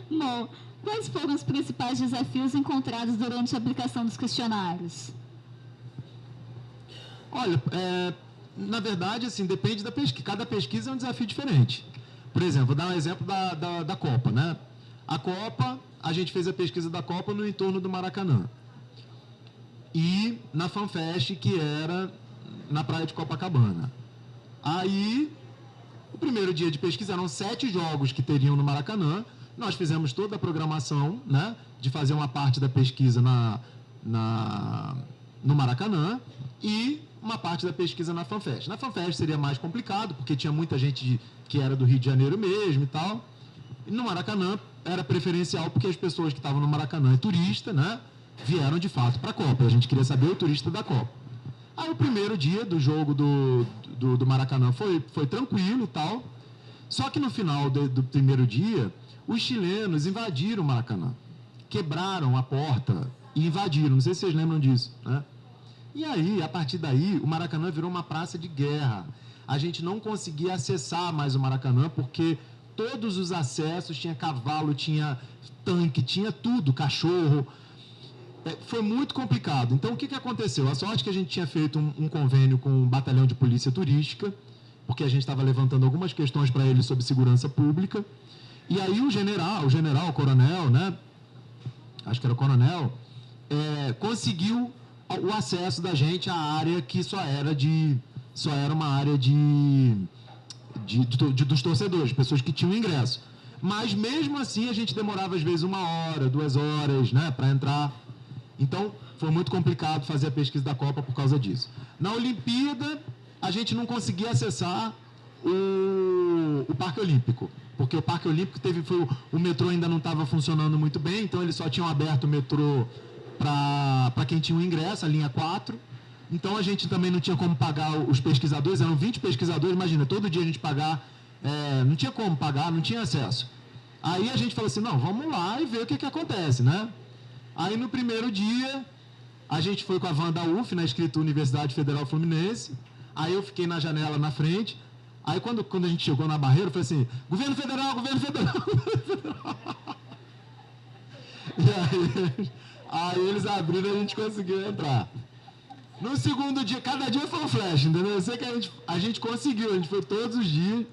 Bom, quais foram os principais desafios encontrados durante a aplicação dos questionários? Olha, na verdade, assim, depende da pesquisa. Cada pesquisa é um desafio diferente. Por exemplo, vou dar um exemplo da Copa, né? A Copa, a gente fez a pesquisa da Copa no entorno do Maracanã. E na FanFest, que era na praia de Copacabana. Aí, o primeiro dia de pesquisa eram 7 jogos que teriam no Maracanã. Nós fizemos toda a programação, né, de fazer uma parte da pesquisa no Maracanã e uma parte da pesquisa na FanFest. Na FanFest seria mais complicado, porque tinha muita gente que era do Rio de Janeiro mesmo e tal. E no Maracanã era preferencial, porque as pessoas que estavam no Maracanã, turista, né, vieram de fato para a Copa. A gente queria saber o turista da Copa. Aí o primeiro dia do jogo do Maracanã foi tranquilo e tal. Só que no final do primeiro dia, os chilenos invadiram o Maracanã. Quebraram a porta e invadiram. Não sei se vocês lembram disso, né? E aí, a partir daí, o Maracanã virou uma praça de guerra. A gente não conseguia acessar mais o Maracanã, porque todos os acessos, tinha cavalo, tinha tanque, tinha tudo, cachorro. Foi muito complicado. Então, o que aconteceu? A sorte que a gente tinha feito um convênio com o Batalhão de Polícia Turística, porque a gente estava levantando algumas questões para eles sobre segurança pública. E aí o coronel, né? Acho que era o coronel, conseguiu o acesso da gente à área que só era uma área dos torcedores, pessoas que tinham ingresso. Mas, mesmo assim, a gente demorava, às vezes, 1 hora, 2 horas, né, para entrar. Então, foi muito complicado fazer a pesquisa da Copa por causa disso. Na Olimpíada, a gente não conseguia acessar o Parque Olímpico, porque o Parque Olímpico o metrô ainda não estava funcionando muito bem, então eles só tinham aberto o metrô para quem tinha o ingresso, a linha 4. Então a gente também não tinha como pagar os pesquisadores, eram 20 pesquisadores, imagina, todo dia a gente pagar, não tinha como pagar, não tinha acesso. Aí a gente falou assim, não, vamos lá e ver o que acontece, né? Aí no primeiro dia, a gente foi com a van da UF, na escrita Universidade Federal Fluminense, aí eu fiquei na janela na frente, aí quando a gente chegou na barreira, eu falei assim, governo federal, governo federal, governo federal. E aí eles abriram e a gente conseguiu entrar. No segundo dia, cada dia foi um flash, entendeu? Eu sei que a gente conseguiu, a gente foi todos os dias,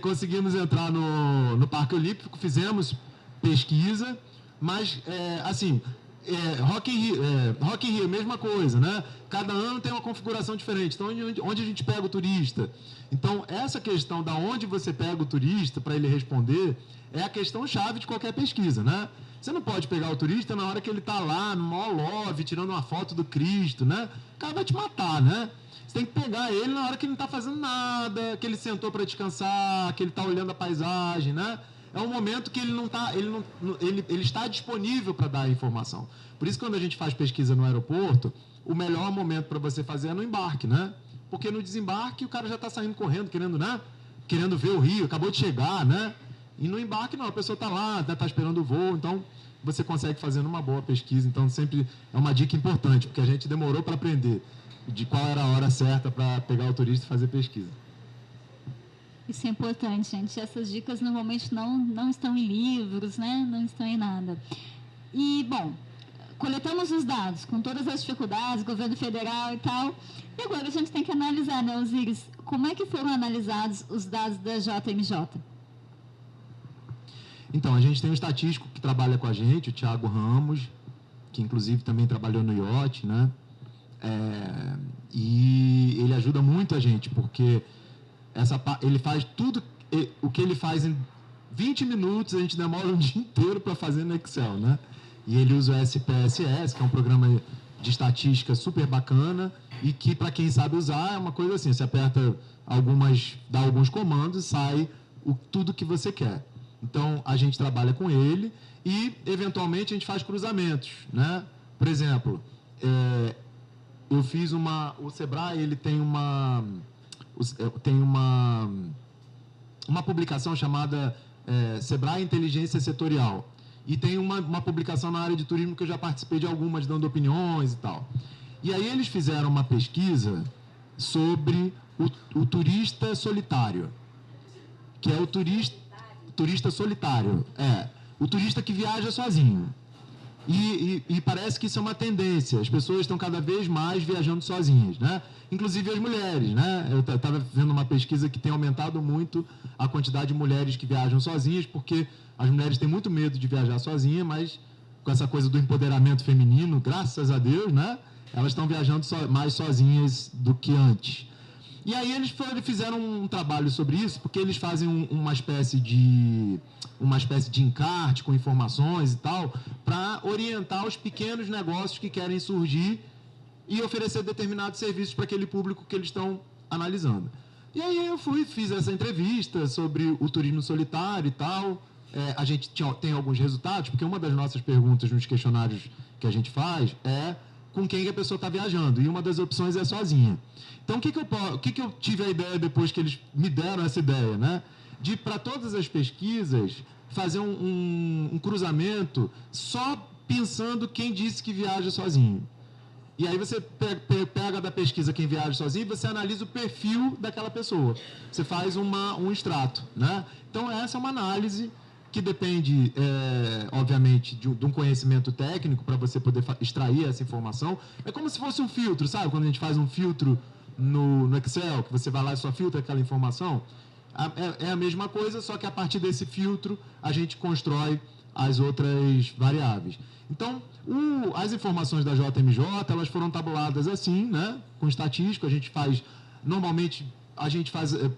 conseguimos entrar no Parque Olímpico, fizemos pesquisa, mas, Rock in Rio, mesma coisa, né? Cada ano tem uma configuração diferente. Então, onde a gente pega o turista? Então, essa questão da onde você pega o turista para ele responder é a questão chave de qualquer pesquisa, né? Você não pode pegar o turista na hora que ele está lá, no maior love, tirando uma foto do Cristo, né? O cara vai te matar, né? Você tem que pegar ele na hora que ele não está fazendo nada, que ele sentou para descansar, que ele está olhando a paisagem, né? É um momento que ele está disponível para dar a informação. Por isso, quando a gente faz pesquisa no aeroporto, o melhor momento para você fazer é no embarque, né? Porque no desembarque o cara já está saindo correndo, querendo ver o Rio, acabou de chegar, né? E no embarque não, a pessoa está lá, está esperando o voo, então você consegue fazer uma boa pesquisa. Então sempre é uma dica importante, porque a gente demorou para aprender de qual era a hora certa para pegar o turista e fazer pesquisa. Isso é importante, gente. Essas dicas normalmente não estão em livros, né? Não estão em nada. E, bom, coletamos os dados com todas as dificuldades, governo federal e tal. E agora a gente tem que analisar, né, Osíris? Como é que foram analisados os dados da JMJ? Então, a gente tem um estatístico que trabalha com a gente, o Thiago Ramos, que inclusive também trabalhou no IOT, né? E ele ajuda muito a gente, porque ele faz tudo o que ele faz em 20 minutos, a gente demora um dia inteiro para fazer no Excel, né? E ele usa o SPSS, que é um programa de estatística super bacana e que, para quem sabe usar, é uma coisa assim, você aperta dá alguns comandos, sai tudo que você quer. Então, a gente trabalha com ele e, eventualmente, a gente faz cruzamentos, né? Por exemplo, eu fiz o Sebrae, ele tem uma publicação chamada Sebrae Inteligência Setorial. E tem uma publicação na área de turismo que eu já participei de algumas, dando opiniões e tal. E aí eles fizeram uma pesquisa sobre o turista solitário, que é o turista solitário. O turista que viaja sozinho. E parece que isso é uma tendência. As pessoas estão cada vez mais viajando sozinhas, né? Inclusive as mulheres, né? Eu estava vendo uma pesquisa que tem aumentado muito a quantidade de mulheres que viajam sozinhas, porque as mulheres têm muito medo de viajar sozinha, mas com essa coisa do empoderamento feminino, graças a Deus, né? Elas estão viajando mais sozinhas do que antes. E aí eles fizeram um trabalho sobre isso, porque eles fazem uma espécie de encarte com informações e tal, para orientar os pequenos negócios que querem surgir e oferecer determinados serviços para aquele público que eles estão analisando. E aí eu fiz essa entrevista sobre o turismo solitário e tal. A gente tem alguns resultados, porque uma das nossas perguntas nos questionários que a gente faz é com quem a pessoa está viajando, e uma das opções é sozinha. Então, o que eu tive a ideia depois que eles me deram essa ideia, né? De, para todas as pesquisas, fazer um cruzamento só pensando quem disse que viaja sozinho. E aí você pega da pesquisa quem viaja sozinho e você analisa o perfil daquela pessoa. Você faz um extrato, né? Então, essa é uma análise que depende, obviamente, de um conhecimento técnico para você poder extrair essa informação. É como se fosse um filtro, sabe? Quando a gente faz um filtro no Excel, que você vai lá e só filtra aquela informação. É a mesma coisa, só que a partir desse filtro a gente constrói as outras variáveis. Então, as informações da JMJ, elas foram tabuladas assim, né? Com estatístico, normalmente,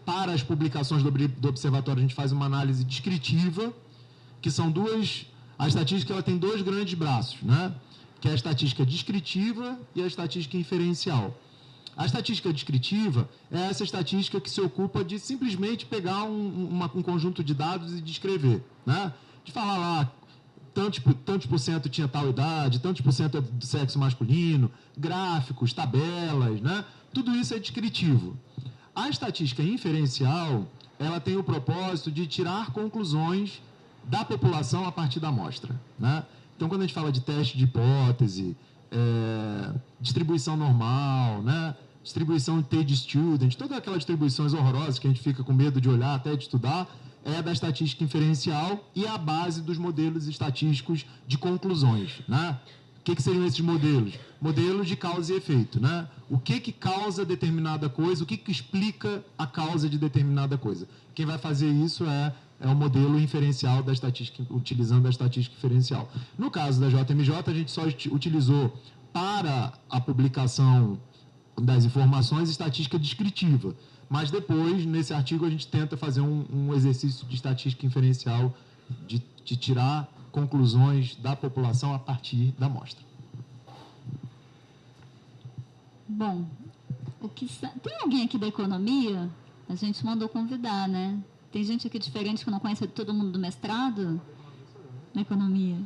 para as publicações do observatório, a gente faz uma análise descritiva, que são a estatística ela tem dois grandes braços, né? Que é a estatística descritiva e a estatística inferencial. A estatística descritiva é essa estatística que se ocupa de simplesmente pegar um conjunto de dados e descrever, né? De falar lá, tantos por cento tinha tal idade, tantos por cento é do sexo masculino, gráficos, tabelas, né? Tudo isso é descritivo. A estatística inferencial, ela tem o propósito de tirar conclusões da população a partir da amostra, né? Então, quando a gente fala de teste de hipótese, distribuição normal, né? Distribuição T-student, todas aquelas distribuições horrorosas que a gente fica com medo de olhar até de estudar, é da estatística inferencial e é a base dos modelos estatísticos de conclusões, né? O que seriam esses modelos? Modelos de causa e efeito, né? O que causa determinada coisa, o que explica a causa de determinada coisa. Quem vai fazer isso é o modelo inferencial da estatística, utilizando a estatística inferencial. No caso da JMJ, a gente só utilizou para a publicação das informações estatística descritiva, mas depois, nesse artigo, a gente tenta fazer um exercício de estatística inferencial, de tirar conclusões da população a partir da amostra. Bom, tem alguém aqui da economia? A gente mandou convidar, né? Tem gente aqui diferente que não conhece todo mundo do mestrado? Na economia,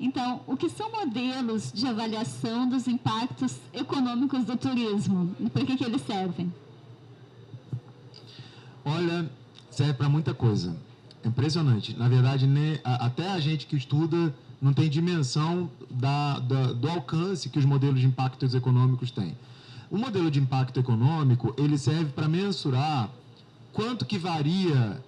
Então, o que são modelos de avaliação dos impactos econômicos do turismo? E para que eles servem? Olha, serve para muita coisa. É impressionante. Na verdade, até a gente que estuda não tem dimensão do alcance que os modelos de impactos econômicos têm. O modelo de impacto econômico, ele serve para mensurar quanto que varia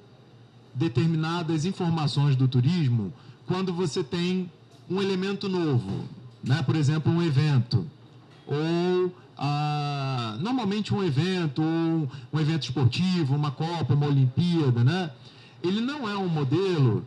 determinadas informações do turismo quando você tem um elemento novo, né? Por exemplo, um evento, ou normalmente um evento esportivo, uma Copa, uma Olimpíada, né? Ele não é um modelo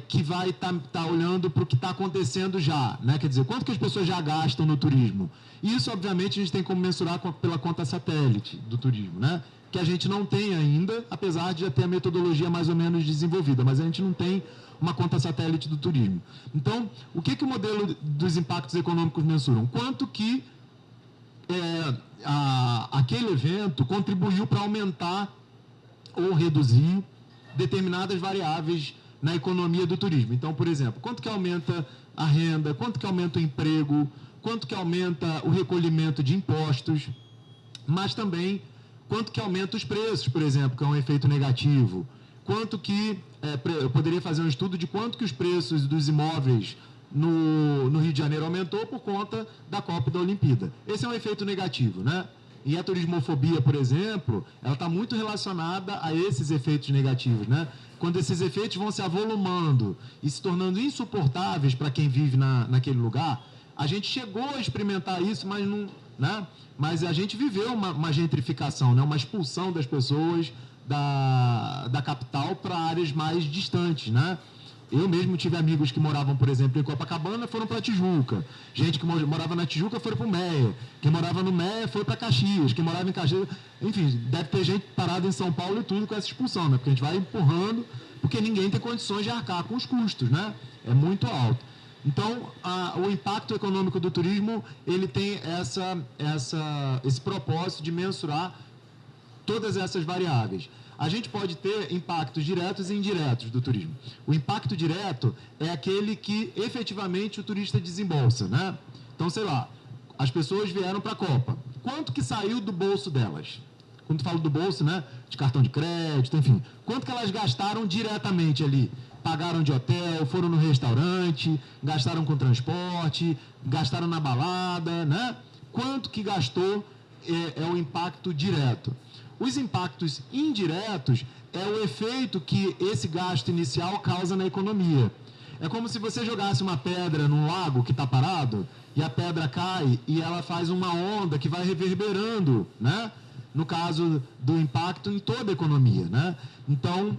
que vai estar olhando para o que está acontecendo já, né? Quer dizer, quanto que as pessoas já gastam no turismo? Isso, obviamente, a gente tem como mensurar pela conta satélite do turismo, né? Que a gente não tem ainda, apesar de já ter a metodologia mais ou menos desenvolvida, mas a gente não tem uma conta satélite do turismo. Então, o que o modelo dos impactos econômicos mensuram? Quanto que aquele evento contribuiu para aumentar ou reduzir determinadas variáveis na economia do turismo. Então, por exemplo, quanto que aumenta a renda, quanto que aumenta o emprego, quanto que aumenta o recolhimento de impostos, mas também quanto que aumenta os preços, por exemplo, que é um efeito negativo. Quanto que, eu poderia fazer um estudo de quanto que os preços dos imóveis no Rio de Janeiro aumentou por conta da Copa e da Olimpíada. Esse é um efeito negativo, né? E a turismofobia, por exemplo, ela está muito relacionada a esses efeitos negativos, né? Quando esses efeitos vão se avolumando e se tornando insuportáveis para quem vive naquele lugar, a gente chegou a experimentar isso, mas não, né? Mas a gente viveu uma gentrificação, né? Uma expulsão das pessoas da capital para áreas mais distantes, né? Eu mesmo tive amigos que moravam, por exemplo, em Copacabana, foram para Tijuca. Gente que morava na Tijuca foi para o Meia. Quem morava no Meia foi para Caxias. Quem morava em Caxias... Enfim, deve ter gente parada em São Paulo e tudo com essa expulsão, né? Porque a gente vai empurrando, porque ninguém tem condições de arcar com os custos, né? É muito alto. Então, o impacto econômico do turismo, ele tem esse propósito de mensurar todas essas variáveis. A gente pode ter impactos diretos e indiretos do turismo. O impacto direto é aquele que efetivamente o turista desembolsa, né? Então, sei lá, as pessoas vieram para a Copa. Quanto que saiu do bolso delas? Quando falo do bolso, né? De cartão de crédito, enfim. Quanto que elas gastaram diretamente ali? Pagaram de hotel, foram no restaurante, gastaram com transporte, gastaram na balada, né? Quanto que gastou é o impacto direto. Os impactos indiretos é o efeito que esse gasto inicial causa na economia. É como se você jogasse uma pedra num lago que está parado e a pedra cai e ela faz uma onda que vai reverberando, né? No caso do impacto em toda a economia, né? Então,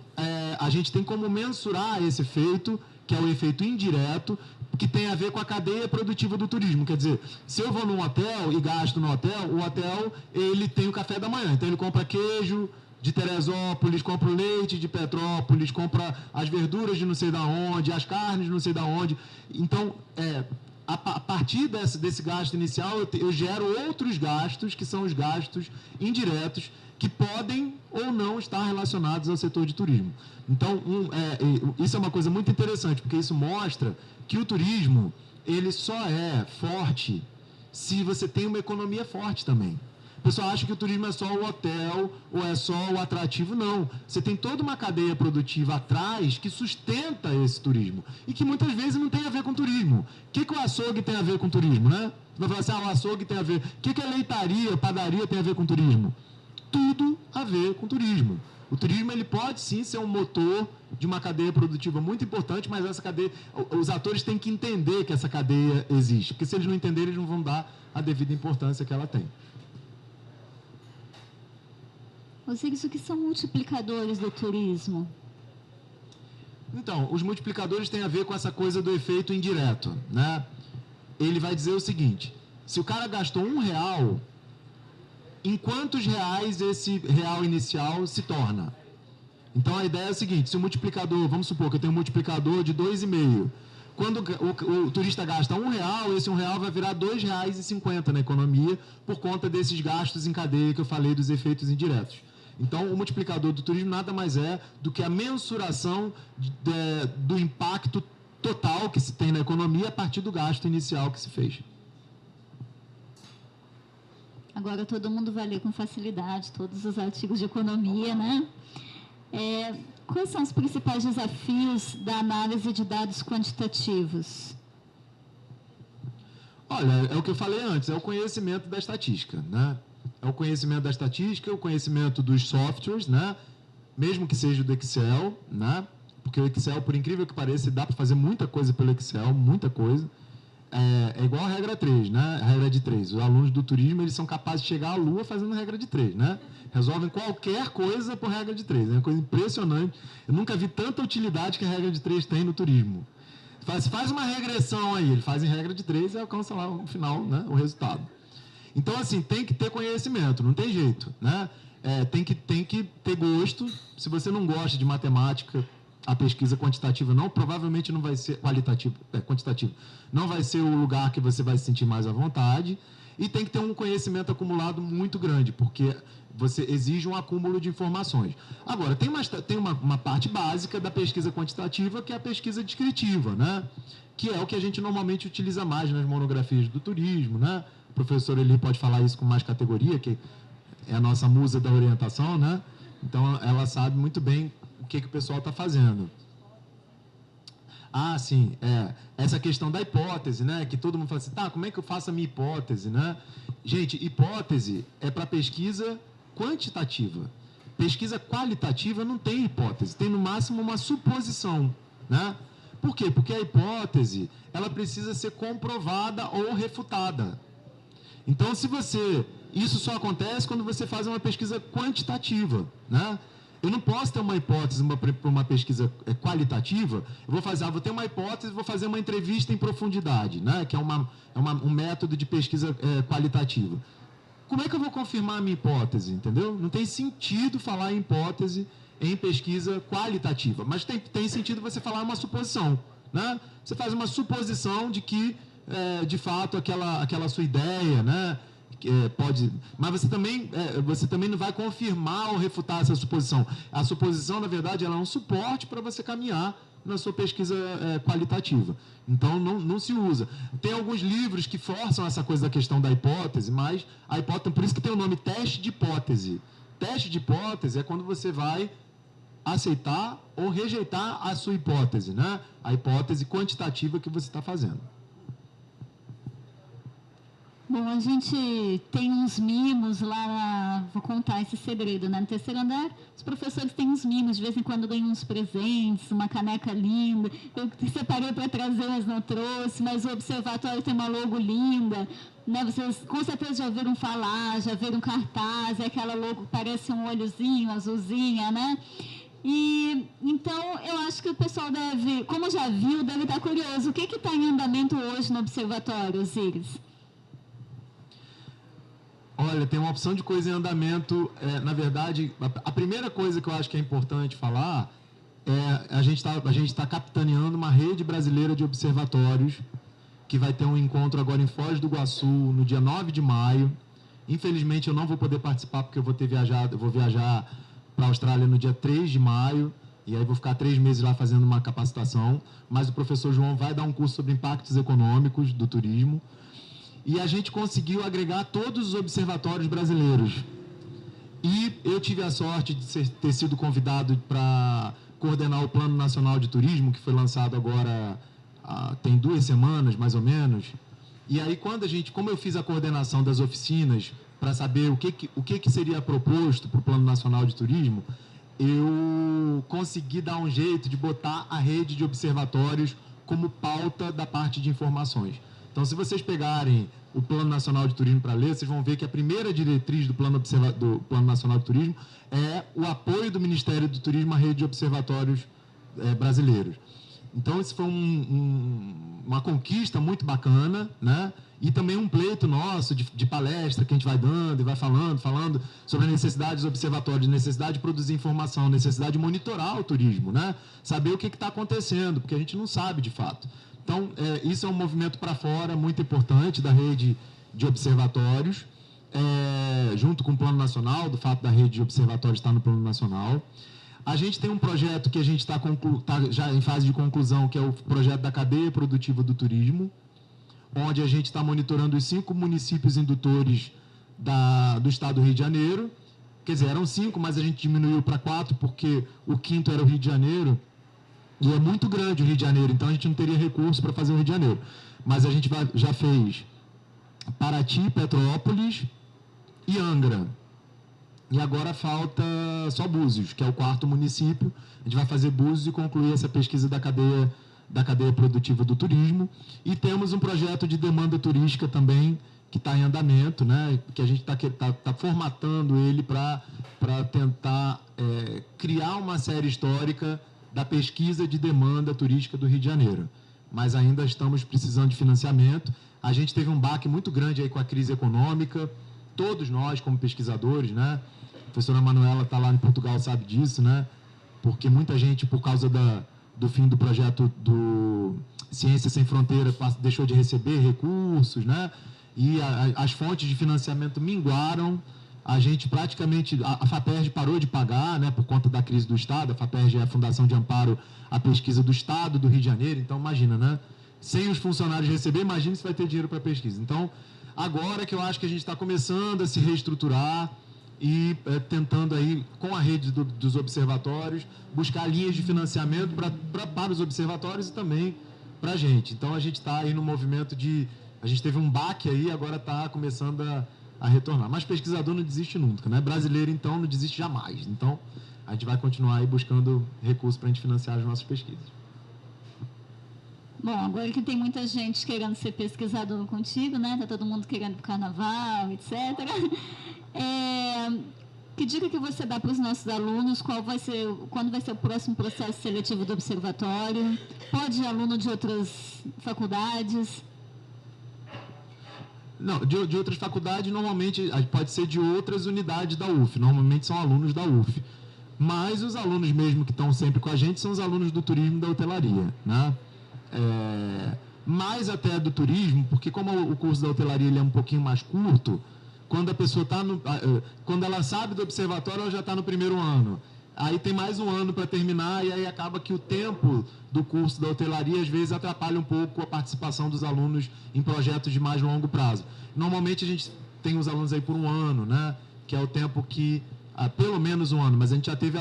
a gente tem como mensurar esse efeito, que é o efeito indireto, que tem a ver com a cadeia produtiva do turismo. Quer dizer, se eu vou num hotel e gasto no hotel, o hotel ele tem o café da manhã. Então, ele compra queijo de Teresópolis, compra o leite de Petrópolis, compra as verduras de não sei da onde, as carnes de não sei da onde. Então, a partir desse gasto inicial, eu gero outros gastos, que são os gastos indiretos, que podem ou não estar relacionados ao setor de turismo. Então, isso é uma coisa muito interessante, porque isso mostra que o turismo, ele só é forte se você tem uma economia forte também. O pessoal acha que o turismo é só o hotel ou é só o atrativo. Não. Você tem toda uma cadeia produtiva atrás que sustenta esse turismo e que muitas vezes não tem a ver com turismo. O que o açougue tem a ver com turismo, né? Você vai falar assim, o açougue tem a ver. O que a leitaria, padaria tem a ver com turismo? Tudo a ver com turismo. O turismo, ele pode sim ser um motor de uma cadeia produtiva muito importante, mas essa cadeia, os atores têm que entender que essa cadeia existe, porque se eles não entenderem, eles não vão dar a devida importância que ela tem. Osíris, o que são multiplicadores do turismo? Então, os multiplicadores têm a ver com essa coisa do efeito indireto, né? Ele vai dizer o seguinte, se o cara gastou R$1, em quantos reais esse real inicial se torna? Então, a ideia é a seguinte, se o multiplicador, vamos supor que eu tenho um multiplicador de 2,5, quando o turista gasta R$1, esse R$1 vai virar R$2,50 na economia, por conta desses gastos em cadeia que eu falei dos efeitos indiretos. Então, o multiplicador do turismo nada mais é do que a mensuração do impacto total que se tem na economia a partir do gasto inicial que se fez. Agora todo mundo vai ler com facilidade todos os artigos de economia, né? Quais são os principais desafios da análise de dados quantitativos? Olha, é o que eu falei antes, é o conhecimento da estatística, né? É o conhecimento da estatística, o conhecimento dos softwares, né? Mesmo que seja do Excel, né? Porque o Excel, por incrível que pareça, dá para fazer muita coisa pelo Excel, muita coisa. É igual a regra 3, né? A regra de 3. Os alunos do turismo, eles são capazes de chegar à Lua fazendo regra de 3, né? Resolvem qualquer coisa por regra de 3. É uma coisa impressionante. Eu nunca vi tanta utilidade que a regra de 3 tem no turismo. Faz uma regressão aí, eles fazem regra de 3 e alcançam lá no final, né, o resultado. Então, assim, tem que ter conhecimento, não tem jeito, né? Tem que ter gosto. Se você não gosta de matemática, a pesquisa quantitativa provavelmente não vai ser quantitativa, não vai ser o lugar que você vai se sentir mais à vontade, e tem que ter um conhecimento acumulado muito grande, porque você exige um acúmulo de informações. Agora, tem uma parte básica da pesquisa quantitativa, que é a pesquisa descritiva, né? Que é o que a gente normalmente utiliza mais nas monografias do turismo, né? O professor Eli pode falar isso com mais categoria, que é a nossa musa da orientação, né? Então, ela sabe muito bem o que o pessoal está fazendo. Ah, sim, essa questão da hipótese, né? Que todo mundo fala assim, tá, como é que eu faço a minha hipótese, né? Gente, hipótese é para pesquisa quantitativa. Pesquisa qualitativa não tem hipótese, tem no máximo uma suposição, né? Por quê? Porque a hipótese, ela precisa ser comprovada ou refutada. Então, isso só acontece quando você faz uma pesquisa quantitativa, né? Eu não posso ter uma hipótese para uma pesquisa qualitativa. Eu vou ter uma hipótese e vou fazer uma entrevista em profundidade, né? Que é um método de pesquisa qualitativa. Como é que eu vou confirmar a minha hipótese, entendeu? Não tem sentido falar em hipótese em pesquisa qualitativa, mas tem sentido você falar uma suposição, né? Você faz uma suposição de que, de fato, aquela sua ideia, né? Mas você também não vai confirmar ou refutar essa suposição. A suposição, na verdade, ela é um suporte para você caminhar na sua pesquisa qualitativa. Então, não se usa. Tem alguns livros que forçam essa coisa da questão da hipótese, mas a hipótese, por isso que tem o nome teste de hipótese. Teste de hipótese é quando você vai aceitar ou rejeitar a sua hipótese, né? A hipótese quantitativa que você está fazendo. Bom, a gente tem uns mimos lá, vou contar esse segredo, né? No terceiro andar, os professores têm uns mimos, de vez em quando ganham uns presentes, uma caneca linda. Eu separei para trazer, mas não trouxe, mas o observatório tem uma logo linda, né? Vocês com certeza já ouviram falar, já viram cartaz, é aquela logo que parece um olhozinho, azulzinha, né? E, então, eu acho que o pessoal deve, como já viu, deve estar curioso. O que está em andamento hoje no observatório, Osíris? Olha, tem uma opção de coisa em andamento. Na verdade, a primeira coisa que eu acho que é importante falar a gente está capitaneando uma rede brasileira de observatórios que vai ter um encontro agora em Foz do Iguaçu, no dia 9 de maio. Infelizmente, eu não vou poder participar, porque eu vou viajar para a Austrália no dia 3 de maio, e aí vou ficar 3 meses lá fazendo uma capacitação, mas o professor João vai dar um curso sobre impactos econômicos do turismo, e a gente conseguiu agregar todos os observatórios brasileiros. E eu tive a sorte de ter sido convidado para coordenar o Plano Nacional de Turismo, que foi lançado agora tem 2 semanas, mais ou menos. E aí, como eu fiz a coordenação das oficinas para saber o que seria proposto para o Plano Nacional de Turismo, eu consegui dar um jeito de botar a rede de observatórios como pauta da parte de informações. Então, se vocês pegarem o Plano Nacional de Turismo para ler, vocês vão ver que a primeira diretriz do Plano Nacional de Turismo é o apoio do Ministério do Turismo à rede de observatórios brasileiros. Então, isso foi uma conquista muito bacana, né? E também um pleito nosso de palestra que a gente vai dando e vai falando sobre a necessidade dos observatórios, necessidade de produzir informação, necessidade de monitorar o turismo, né? Saber o que está acontecendo, porque a gente não sabe de fato. Então, isso é um movimento para fora muito importante da rede de observatórios, junto com o Plano Nacional, do fato da rede de observatórios estar no Plano Nacional. A gente tem um projeto que a gente está já em fase de conclusão, que é o projeto da cadeia produtiva do turismo, onde a gente está monitorando os 5 municípios indutores do estado do Rio de Janeiro. Quer dizer, eram 5, mas a gente diminuiu para 4, porque o 5º era o Rio de Janeiro, e é muito grande o Rio de Janeiro, então a gente não teria recurso para fazer o Rio de Janeiro. Mas a gente já fez Paraty, Petrópolis e Angra. E agora falta só Búzios, que é o 4º município. A gente vai fazer Búzios e concluir essa pesquisa da cadeia produtiva do turismo. E temos um projeto de demanda turística também, que está em andamento, né? Que a gente está formatando ele para tentar criar uma série histórica da pesquisa de demanda turística do Rio de Janeiro. Mas ainda estamos precisando de financiamento. A gente teve um baque muito grande aí com a crise econômica, todos nós como pesquisadores, né? A professora Manuela está lá em Portugal, sabe disso, né? Porque muita gente, por causa do fim do projeto do Ciência Sem Fronteira, deixou de receber recursos, né? E as fontes de financiamento minguaram. A gente praticamente, a FAPERJ parou de pagar, né, por conta da crise do Estado. A FAPERJ é a Fundação de Amparo à Pesquisa do Estado do Rio de Janeiro. Então, imagina, né? Sem os funcionários receber, imagina se vai ter dinheiro para pesquisa. Então, agora que eu acho que a gente está começando a se reestruturar e tentando aí, com a rede dos observatórios, buscar linhas de financiamento para os observatórios e também para a gente. Então, a gente está aí no movimento a gente teve um baque aí, agora está começando a retornar. Mas pesquisador não desiste nunca, né? Brasileiro, então, não desiste jamais. Então, a gente vai continuar aí buscando recursos para a gente financiar as nossas pesquisas. Bom, agora que tem muita gente querendo ser pesquisador contigo, né? Tá todo mundo querendo ir pro carnaval, etc. Que dica que você dá para os nossos alunos? Quando vai ser o próximo processo seletivo do observatório? Pode ir aluno de outras faculdades? Não, de outras faculdades, normalmente, pode ser de outras unidades da UF. Normalmente são alunos da UF. Mas os alunos mesmo que estão sempre com a gente são os alunos do turismo e da hotelaria, né? Mais até do turismo, porque como o curso da hotelaria ele é um pouquinho mais curto, quando a pessoa quando ela sabe do observatório, ela já está no 1º ano. Aí tem mais um ano para terminar, e aí acaba que o tempo do curso da hotelaria às vezes atrapalha um pouco a participação dos alunos em projetos de mais longo prazo. Normalmente a gente tem os alunos aí por 1 ano, né? Que é o tempo que, pelo menos 1 ano, mas a gente já teve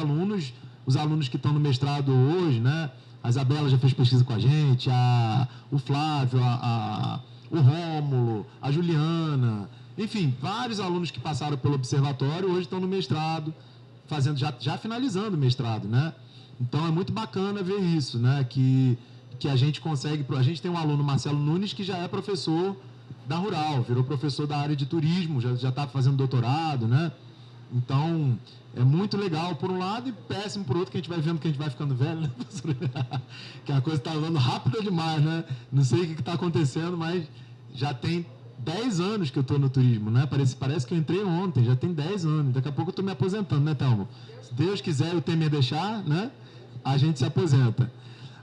os alunos que estão no mestrado hoje, né? A Isabela já fez pesquisa com a gente, o Flávio, o Rômulo, a Juliana, enfim, vários alunos que passaram pelo observatório hoje estão no mestrado, já finalizando o mestrado, né? Então é muito bacana ver isso, né? Que a gente consegue. A gente tem um aluno, Marcelo Nunes, que já é professor da Rural, virou professor da área de turismo, já está fazendo doutorado, né? Então é muito legal por um lado e péssimo por outro, que a gente vai vendo que a gente vai ficando velho, né, professor? Que a coisa está andando rápida demais, né? Não sei o que está acontecendo, mas já tem 10 anos que eu estou no turismo, né? Parece que eu entrei ontem, já tem 10 anos. Daqui a pouco eu estou me aposentando, né, Thelmo? Se Deus quiser e o Temer deixar, né? A gente se aposenta.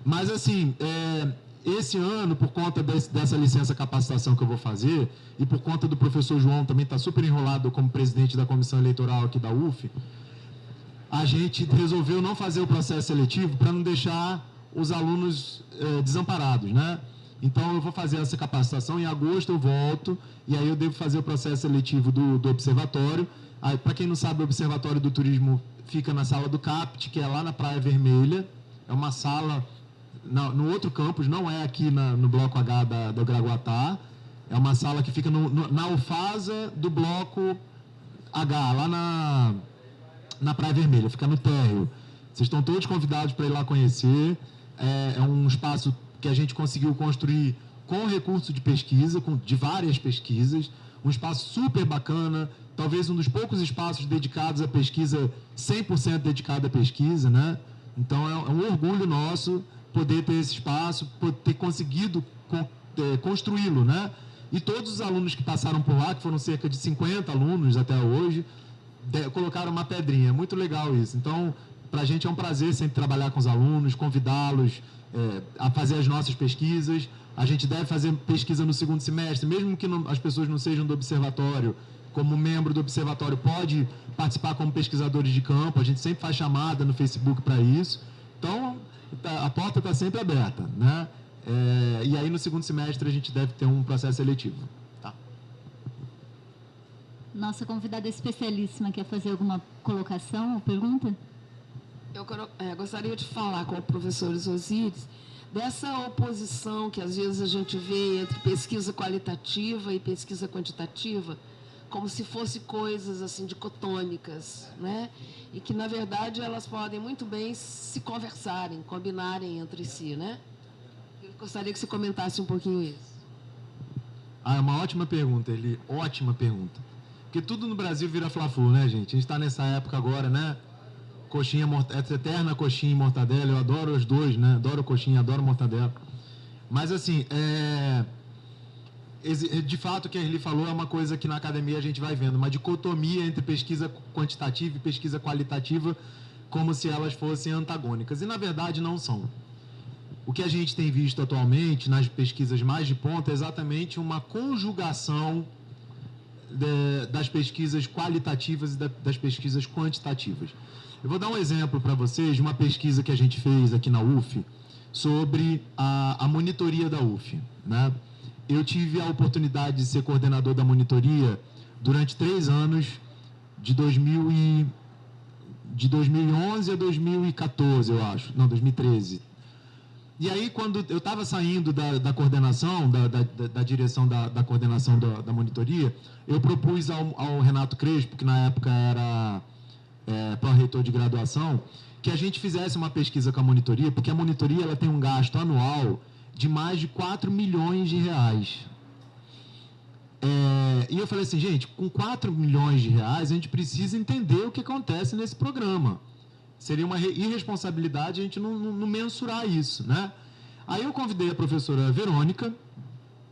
Mas, assim, esse ano, por conta dessa licença capacitação que eu vou fazer, e por conta do professor João também está super enrolado como presidente da comissão eleitoral aqui da UF, a gente resolveu não fazer o processo seletivo para não deixar os alunos desamparados, né? Então, eu vou fazer essa capacitação, em agosto eu volto, e aí eu devo fazer o processo seletivo do observatório. Para quem não sabe, o Observatório do Turismo fica na sala do CAPT, que é lá na Praia Vermelha, é uma sala no outro campus, não é aqui no bloco H do Graguatá, é uma sala que fica na alfasa do bloco H, lá na Praia Vermelha, fica no térreo. Vocês estão todos convidados para ir lá conhecer. É um espaço que a gente conseguiu construir com recurso de pesquisa, de várias pesquisas, um espaço super bacana, talvez um dos poucos espaços dedicados à pesquisa, 100% dedicado à pesquisa, né? Então, é um orgulho nosso poder ter esse espaço, ter conseguido construí-lo, né? E todos os alunos que passaram por lá, que foram cerca de 50 alunos até hoje, colocaram uma pedrinha. Muito legal isso. Então, para a gente é um prazer sempre trabalhar com os alunos, convidá-los a fazer as nossas pesquisas. A gente deve fazer pesquisa no segundo semestre, mesmo que as pessoas não sejam do observatório, como membro do observatório pode participar como pesquisadores de campo, a gente sempre faz chamada no Facebook para isso. Então, a porta está sempre aberta, né? E aí, no segundo semestre, a gente deve ter um processo seletivo. Tá? Nossa convidada especialíssima quer fazer alguma colocação ou pergunta? Eu gostaria de falar com o professor Osíris dessa oposição que às vezes a gente vê entre pesquisa qualitativa e pesquisa quantitativa, como se fossem coisas assim dicotômicas, né? E que na verdade elas podem muito bem se conversarem, combinarem entre si, né? Eu gostaria que você comentasse um pouquinho isso. É uma ótima pergunta, Eli, ótima pergunta. Porque tudo no Brasil vira fla-flu, né, gente? A gente está nessa época agora, né? Coxinha, eterna coxinha e mortadela, eu adoro os dois, né? Adoro coxinha, adoro mortadela. Mas, assim, de fato, o que a Erli falou é uma coisa que na academia a gente vai vendo, uma dicotomia entre pesquisa quantitativa e pesquisa qualitativa, como se elas fossem antagônicas. E, na verdade, não são. O que a gente tem visto atualmente nas pesquisas mais de ponta é exatamente uma conjugação das pesquisas qualitativas e das pesquisas quantitativas. Eu vou dar um exemplo para vocês de uma pesquisa que a gente fez aqui na UF sobre a monitoria da UF, né? Eu tive a oportunidade de ser coordenador da monitoria durante 3 anos, de 2011 a 2014, eu acho. Não, 2013. E aí, quando eu estava saindo da coordenação, da direção da coordenação da monitoria, eu propus ao Renato Crespo, que na época era pró-reitor de graduação, que a gente fizesse uma pesquisa com a monitoria, porque a monitoria ela tem um gasto anual de mais de 4 milhões de reais. E eu falei assim, gente, com 4 milhões de reais, a gente precisa entender o que acontece nesse programa. Seria uma irresponsabilidade a gente não mensurar isso, né? Aí eu convidei a professora Verônica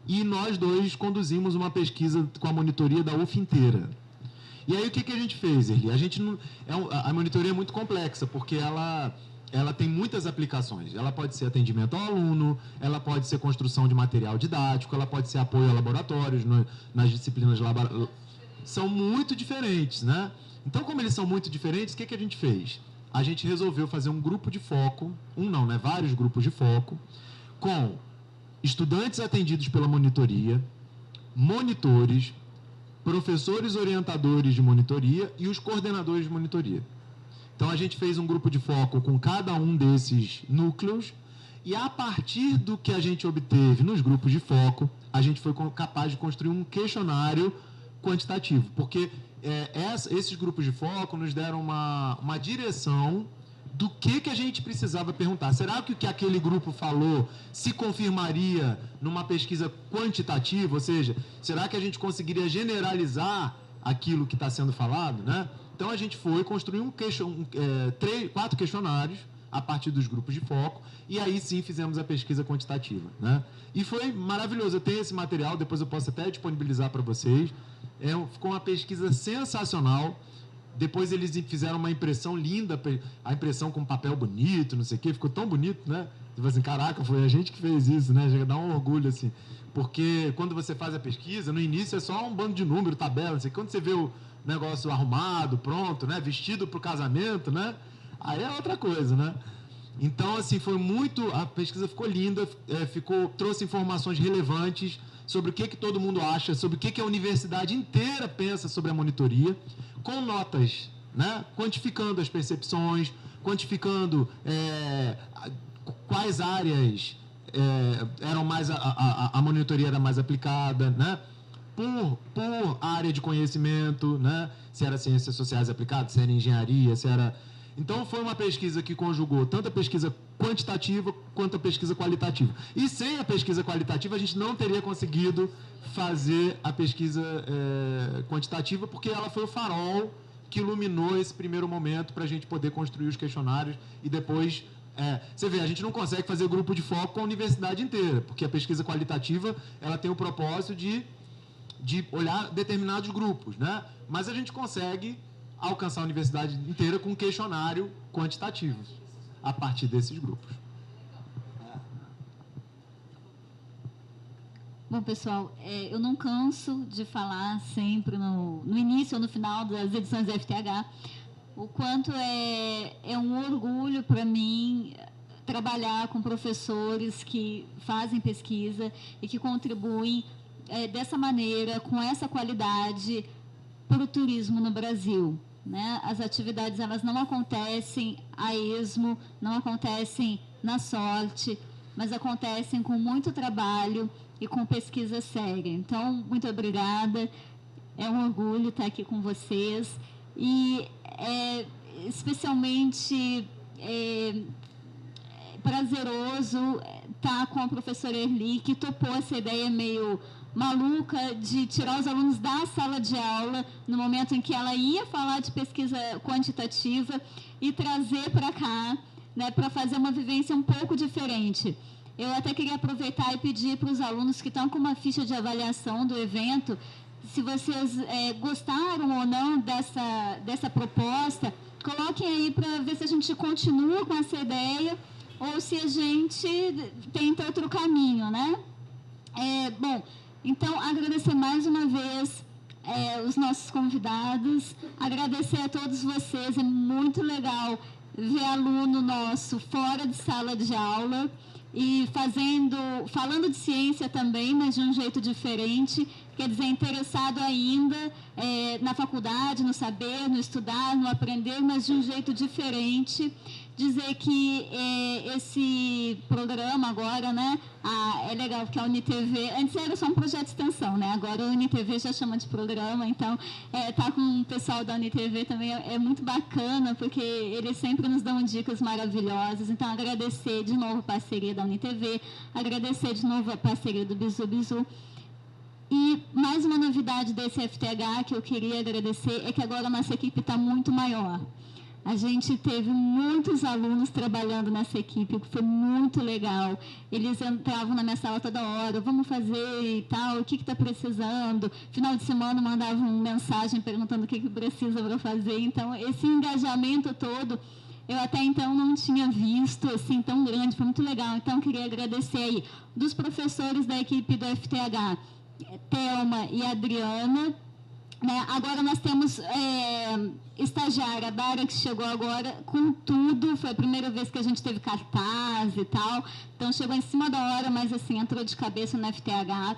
e nós dois conduzimos uma pesquisa com a monitoria da UF inteira. E aí o que a gente fez, Erli? A monitoria é muito complexa, porque ela tem muitas aplicações. Ela pode ser atendimento ao aluno, ela pode ser construção de material didático, ela pode ser apoio a laboratórios, nas disciplinas laboratórias. São muito diferentes, né? Então, como eles são muito diferentes, o que a gente fez? A gente resolveu fazer um grupo de foco, vários grupos de foco, com estudantes atendidos pela monitoria, monitores, professores orientadores de monitoria e os coordenadores de monitoria. Então, a gente fez um grupo de foco com cada um desses núcleos e, a partir do que a gente obteve nos grupos de foco, a gente foi capaz de construir um questionário quantitativo, porque esses grupos de foco nos deram uma direção do que a gente precisava perguntar. Será que o que aquele grupo falou se confirmaria numa pesquisa quantitativa? Ou seja, será que a gente conseguiria generalizar aquilo que está sendo falado, né? Então, a gente foi construir 4 questionários a partir dos grupos de foco e aí sim fizemos a pesquisa quantitativa, né? E foi maravilhoso. Eu tenho esse material, depois eu posso até disponibilizar para vocês. Ficou uma pesquisa sensacional. Depois eles fizeram uma impressão linda, a impressão com papel bonito, não sei o quê, ficou tão bonito, né? Tipo assim, caraca, foi a gente que fez isso, né? Chega a dar um orgulho, assim. Porque quando você faz a pesquisa, no início é só um bando de número, tabela, não sei. Quando você vê o negócio arrumado, pronto, né? Vestido para o casamento, né? Aí é outra coisa, né? Então, assim, foi muito... A pesquisa ficou linda, trouxe informações relevantes sobre o que todo mundo acha, sobre o que a universidade inteira pensa sobre a monitoria, com notas, né? Quantificando as percepções, quantificando quais áreas eram mais... A monitoria era mais aplicada, né? Por área de conhecimento, né? Se era ciências sociais aplicadas, se era engenharia, se era... Então, foi uma pesquisa que conjugou tanto a pesquisa quantitativa quanto a pesquisa qualitativa. E sem a pesquisa qualitativa, a gente não teria conseguido fazer a pesquisa quantitativa, porque ela foi o farol que iluminou esse primeiro momento para a gente poder construir os questionários e depois... você vê, a gente não consegue fazer grupo de foco com a universidade inteira, porque a pesquisa qualitativa ela tem o propósito de olhar determinados grupos, né? Mas a gente consegue alcançar a universidade inteira com um questionário quantitativo a partir desses grupos. Bom, pessoal, eu não canso de falar sempre no início ou no final das edições da FTH o quanto é um orgulho para mim trabalhar com professores que fazem pesquisa e que contribuem dessa maneira, com essa qualidade, para o turismo no Brasil. Né? As atividades elas não acontecem a esmo, não acontecem na sorte, mas acontecem com muito trabalho e com pesquisa séria. Então, muito obrigada, é um orgulho estar aqui com vocês e especialmente prazeroso estar com a professora Erli, que topou essa ideia meio maluca de tirar os alunos da sala de aula no momento em que ela ia falar de pesquisa quantitativa e trazer para cá, né, para fazer uma vivência um pouco diferente. Eu até queria aproveitar e pedir para os alunos que estão com uma ficha de avaliação do evento, se vocês gostaram ou não dessa proposta, coloquem aí para ver se a gente continua com essa ideia ou se a gente tenta outro caminho, né? Bom, então, agradecer mais uma vez os nossos convidados, agradecer a todos vocês, é muito legal ver aluno nosso fora de sala de aula e falando de ciência também, mas de um jeito diferente, quer dizer, interessado ainda na faculdade, no saber, no estudar, no aprender, mas de um jeito diferente. Dizer que esse programa agora, né, é legal porque a UniTV, antes era só um projeto de extensão, né, agora a UniTV já chama de programa, então tá com o pessoal da UniTV também é muito bacana, porque eles sempre nos dão dicas maravilhosas, então agradecer de novo a parceria da UniTV, agradecer de novo a parceria do Bizu Bizu. E mais uma novidade desse FTH que eu queria agradecer é que agora a nossa equipe está muito maior. A gente teve muitos alunos trabalhando nessa equipe, que foi muito legal. Eles entravam na minha sala toda hora, vamos fazer e tal, o que está precisando. Final de semana mandavam mensagem perguntando o que precisa para fazer. Então, esse engajamento todo, eu até então não tinha visto assim tão grande, foi muito legal. Então, eu queria agradecer aí dos professores da equipe do FTH, Thelma e Adriana. Né? Agora nós temos estagiária, a Dara, que chegou agora com tudo, foi a primeira vez que a gente teve cartaz e tal, então chegou em cima da hora, mas assim, entrou de cabeça no FTH.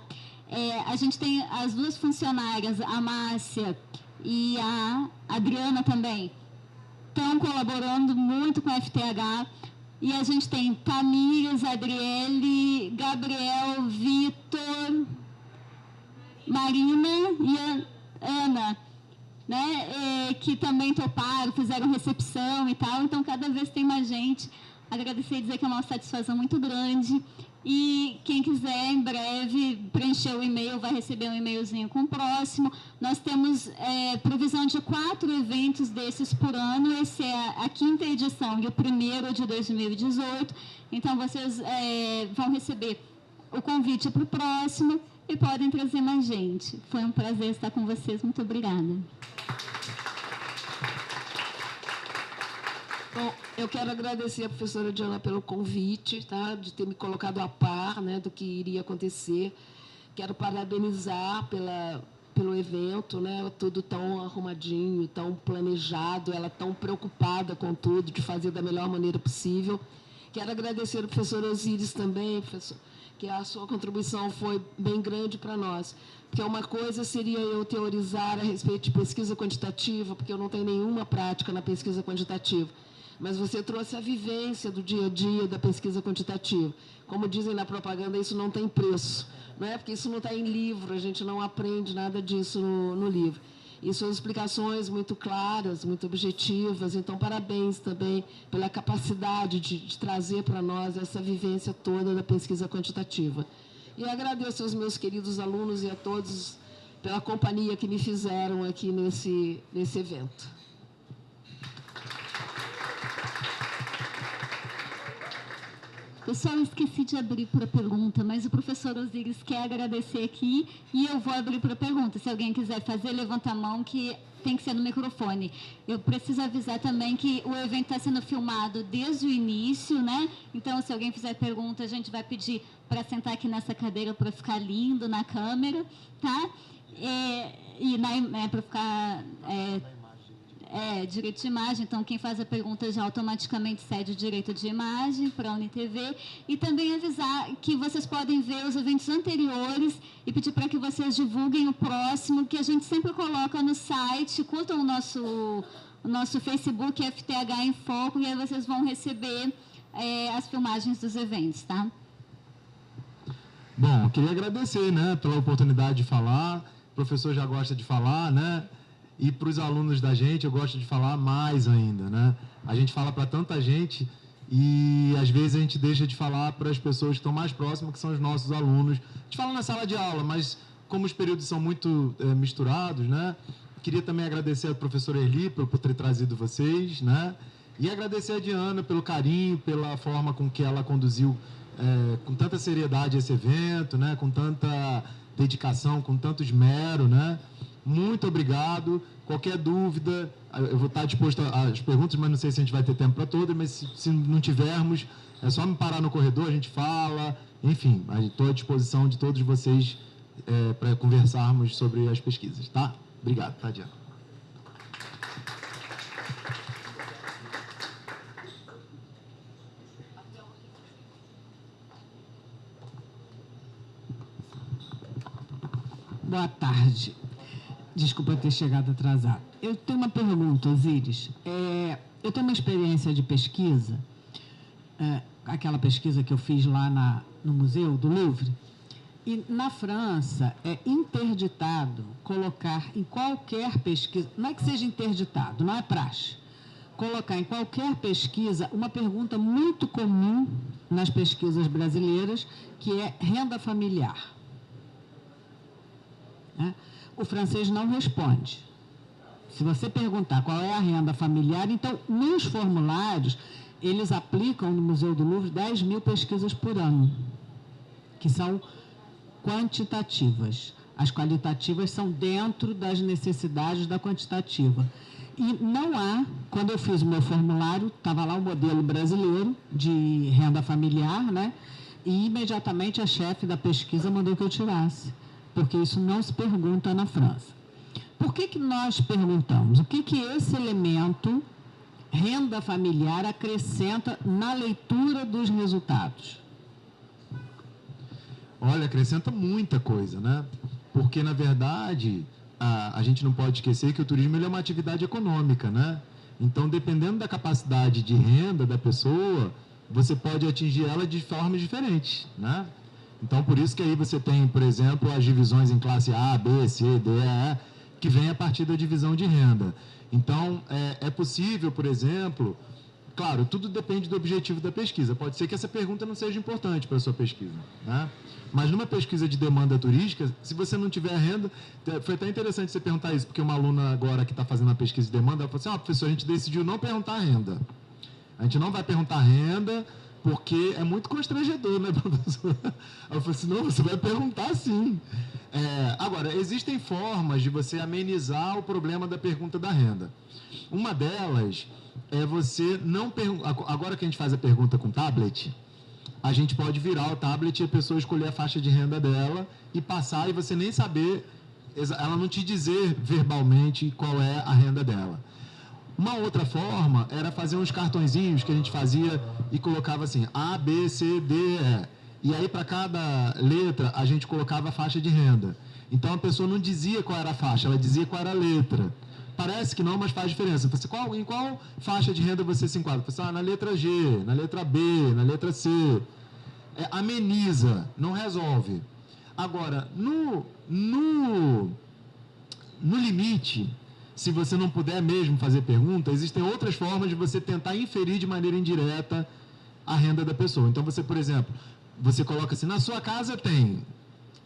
A gente tem as duas funcionárias, a Márcia e a Adriana também, estão colaborando muito com o FTH, e a gente tem Tamires, Adriele, Gabriel, Vitor, Marina e a Ana, né, que também toparam, fizeram recepção e tal, então cada vez tem mais gente. Agradecer e dizer que é uma satisfação muito grande e quem quiser em breve preencher o e-mail vai receber um e-mailzinho com o próximo. Nós temos previsão de 4 eventos desses por ano, esse é a 5ª edição e o primeiro de 2018, então vocês vão receber o convite para o próximo e podem trazer mais gente. Foi um prazer estar com vocês. Muito obrigada. Bom, eu quero agradecer a professora Diana pelo convite, tá? De ter me colocado a par, né, do que iria acontecer. Quero parabenizar pelo evento, né? Tudo tão arrumadinho, tão planejado, ela tão preocupada com tudo, de fazer da melhor maneira possível. Quero agradecer ao professor Osíris também, professor, que a sua contribuição foi bem grande para nós. Porque uma coisa seria eu teorizar a respeito de pesquisa quantitativa, porque eu não tenho nenhuma prática na pesquisa quantitativa. Mas você trouxe a vivência do dia a dia da pesquisa quantitativa. Como dizem na propaganda, isso não tem preço, não é? Porque isso não está em livro, a gente não aprende nada disso no livro. E suas explicações muito claras, muito objetivas. Então, parabéns também pela capacidade de trazer para nós essa vivência toda da pesquisa quantitativa. E agradeço aos meus queridos alunos e a todos pela companhia que me fizeram aqui nesse evento. Pessoal, eu esqueci de abrir para pergunta, mas o professor Osíris quer agradecer aqui e eu vou abrir para pergunta. Se alguém quiser fazer, levanta a mão, que tem que ser no microfone. Eu preciso avisar também que o evento está sendo filmado desde o início, né? Então, se alguém fizer pergunta, a gente vai pedir para sentar aqui nessa cadeira para ficar lindo na câmera, tá? Para ficar... direito de imagem, então quem faz a pergunta já automaticamente cede o direito de imagem para a UniTV, e também avisar que vocês podem ver os eventos anteriores e pedir para que vocês divulguem o próximo, que a gente sempre coloca no site, curtam o nosso Facebook, FTH em Foco, e aí vocês vão receber as filmagens dos eventos, tá? Bom, eu queria agradecer, né, pela oportunidade de falar. O professor já gosta de falar, né? E para os alunos da gente, eu gosto de falar mais ainda, né? A gente fala para tanta gente e, às vezes, a gente deixa de falar para as pessoas que estão mais próximas, que são os nossos alunos. A gente fala na sala de aula, mas como os períodos são muito misturados, né? Queria também agradecer ao professor Erli por ter trazido vocês, né? E agradecer a Diana pelo carinho, pela forma com que ela conduziu com tanta seriedade esse evento, né? Com tanta dedicação, com tanto esmero, né? Muito obrigado. Qualquer dúvida, eu vou estar disposto às perguntas, mas não sei se a gente vai ter tempo para todas, mas se não tivermos, é só me parar no corredor, a gente fala. Enfim, estou à disposição de todos vocês para conversarmos sobre as pesquisas, tá? Obrigado, tá, Diana? Boa tarde. Desculpa ter chegado atrasado. Eu tenho uma pergunta, Osíris. Eu tenho uma experiência de pesquisa, aquela pesquisa que eu fiz lá no Museu do Louvre, e na França é interditado colocar em qualquer pesquisa, não é que seja interditado, não é praxe, colocar em qualquer pesquisa uma pergunta muito comum nas pesquisas brasileiras, que é renda familiar. O francês não responde. Se você perguntar qual é a renda familiar, então, nos formulários, eles aplicam no Museu do Louvre 10.000 pesquisas por ano, que são quantitativas. As qualitativas são dentro das necessidades da quantitativa. E não há, quando eu fiz o meu formulário, estava lá o modelo brasileiro de renda familiar, né? E imediatamente a chefe da pesquisa mandou que eu tirasse, porque isso não se pergunta na França. Por que nós perguntamos? O que esse elemento, renda familiar, acrescenta na leitura dos resultados? Olha, acrescenta muita coisa, né? Porque, na verdade, a gente não pode esquecer que o turismo ele é uma atividade econômica, né? Então, dependendo da capacidade de renda da pessoa, você pode atingir ela de formas diferentes, né? Então, por isso que aí você tem, por exemplo, as divisões em classe A, B, C, D, E, que vem a partir da divisão de renda. Então, é possível, por exemplo, claro, tudo depende do objetivo da pesquisa. Pode ser que essa pergunta não seja importante para a sua pesquisa, né? Mas numa pesquisa de demanda turística, se você não tiver renda, foi até interessante você perguntar isso, porque uma aluna agora que está fazendo a pesquisa de demanda, ela falou assim, professor, a gente decidiu não perguntar renda. A gente não vai perguntar renda, porque é muito constrangedor, né, professor? Eu falei assim, não, você vai perguntar sim. Agora, existem formas de você amenizar o problema da pergunta da renda. Uma delas é você não perguntar. Agora que a gente faz a pergunta com tablet, a gente pode virar o tablet e a pessoa escolher a faixa de renda dela e passar e você nem saber, ela não te dizer verbalmente qual é a renda dela. Uma outra forma era fazer uns cartõezinhos que a gente fazia e colocava assim, A, B, C, D, E. E aí, para cada letra, a gente colocava a faixa de renda. Então, a pessoa não dizia qual era a faixa, ela dizia qual era a letra. Parece que não, mas faz diferença. Você, em qual faixa de renda você se enquadra? Você, na letra G, na letra B, na letra C. Ameniza, não resolve. Agora, no limite, se você não puder mesmo fazer pergunta, existem outras formas de você tentar inferir de maneira indireta a renda da pessoa. Então, você, por exemplo, você coloca assim, na sua casa tem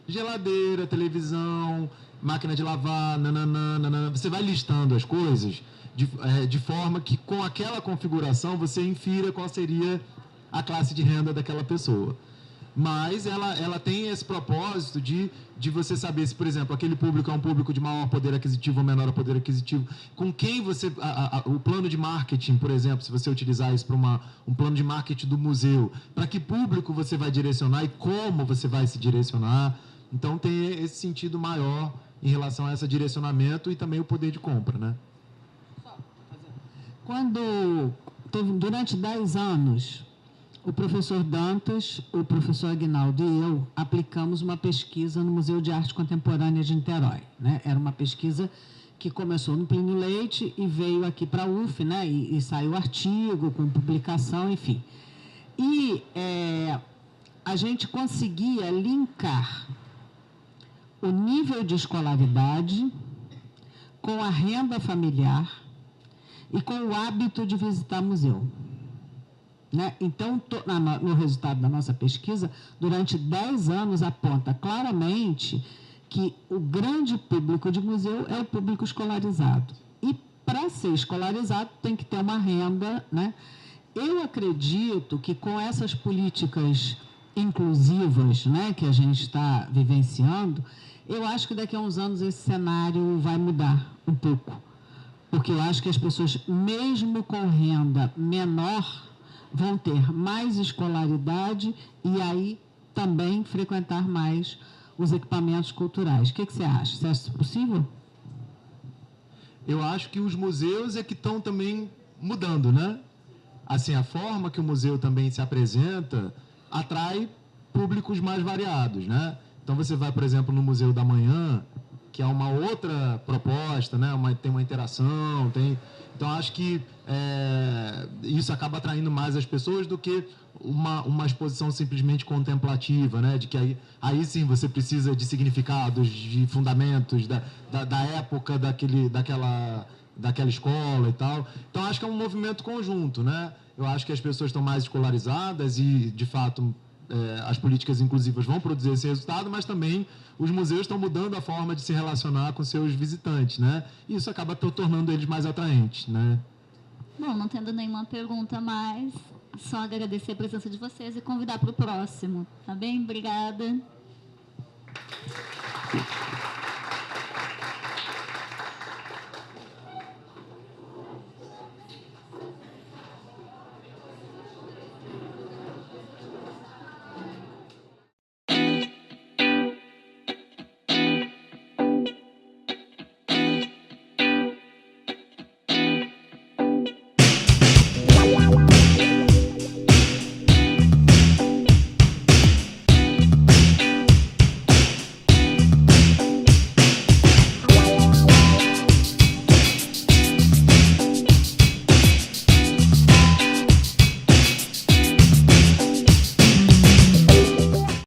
geladeira, televisão, máquina de lavar, nananã. Você vai listando as coisas de forma que, com aquela configuração, você infira qual seria a classe de renda daquela pessoa. Mas ela tem esse propósito de você saber se, por exemplo, aquele público é um público de maior poder aquisitivo ou menor poder aquisitivo, com quem você... o plano de marketing, por exemplo, se você utilizar isso para um plano de marketing do museu, para que público você vai direcionar e como você vai se direcionar. Então, tem esse sentido maior em relação a esse direcionamento e também o poder de compra, né? Durante 10 anos... O professor Dantas, o professor Aguinaldo e eu aplicamos uma pesquisa no Museu de Arte Contemporânea de Niterói, né? Era uma pesquisa que começou no Plínio Leite e veio aqui para a UF, né? E saiu artigo com publicação, enfim. E a gente conseguia linkar o nível de escolaridade com a renda familiar e com o hábito de visitar museu. Né? Então, no resultado da nossa pesquisa, durante 10 anos aponta claramente que o grande público de museu é o público escolarizado. E, para ser escolarizado, tem que ter uma renda. Né? Eu acredito que, com essas políticas inclusivas, né, que a gente está vivenciando, eu acho que daqui a uns anos esse cenário vai mudar um pouco. Porque eu acho que as pessoas, mesmo com renda menor, vão ter mais escolaridade e aí também frequentar mais os equipamentos culturais. O que você acha? Você acha isso possível? Eu acho que os museus é que estão também mudando, né? Assim, a forma que o museu também se apresenta atrai públicos mais variados, né? Então, você vai, por exemplo, no Museu da Manhã, que é uma outra proposta, né? Tem uma interação, Então, acho que isso acaba atraindo mais as pessoas do que uma exposição simplesmente contemplativa, né? De que aí sim você precisa de significados, de fundamentos da época daquela escola e tal. Então, acho que é um movimento conjunto, né? Eu acho que as pessoas estão mais escolarizadas e, de fato, as políticas inclusivas vão produzir esse resultado, mas também os museus estão mudando a forma de se relacionar com seus visitantes, né? E isso acaba tornando eles mais atraentes, né? Bom, não tendo nenhuma pergunta mais, só agradecer a presença de vocês e convidar para o próximo, tá bem? Obrigada.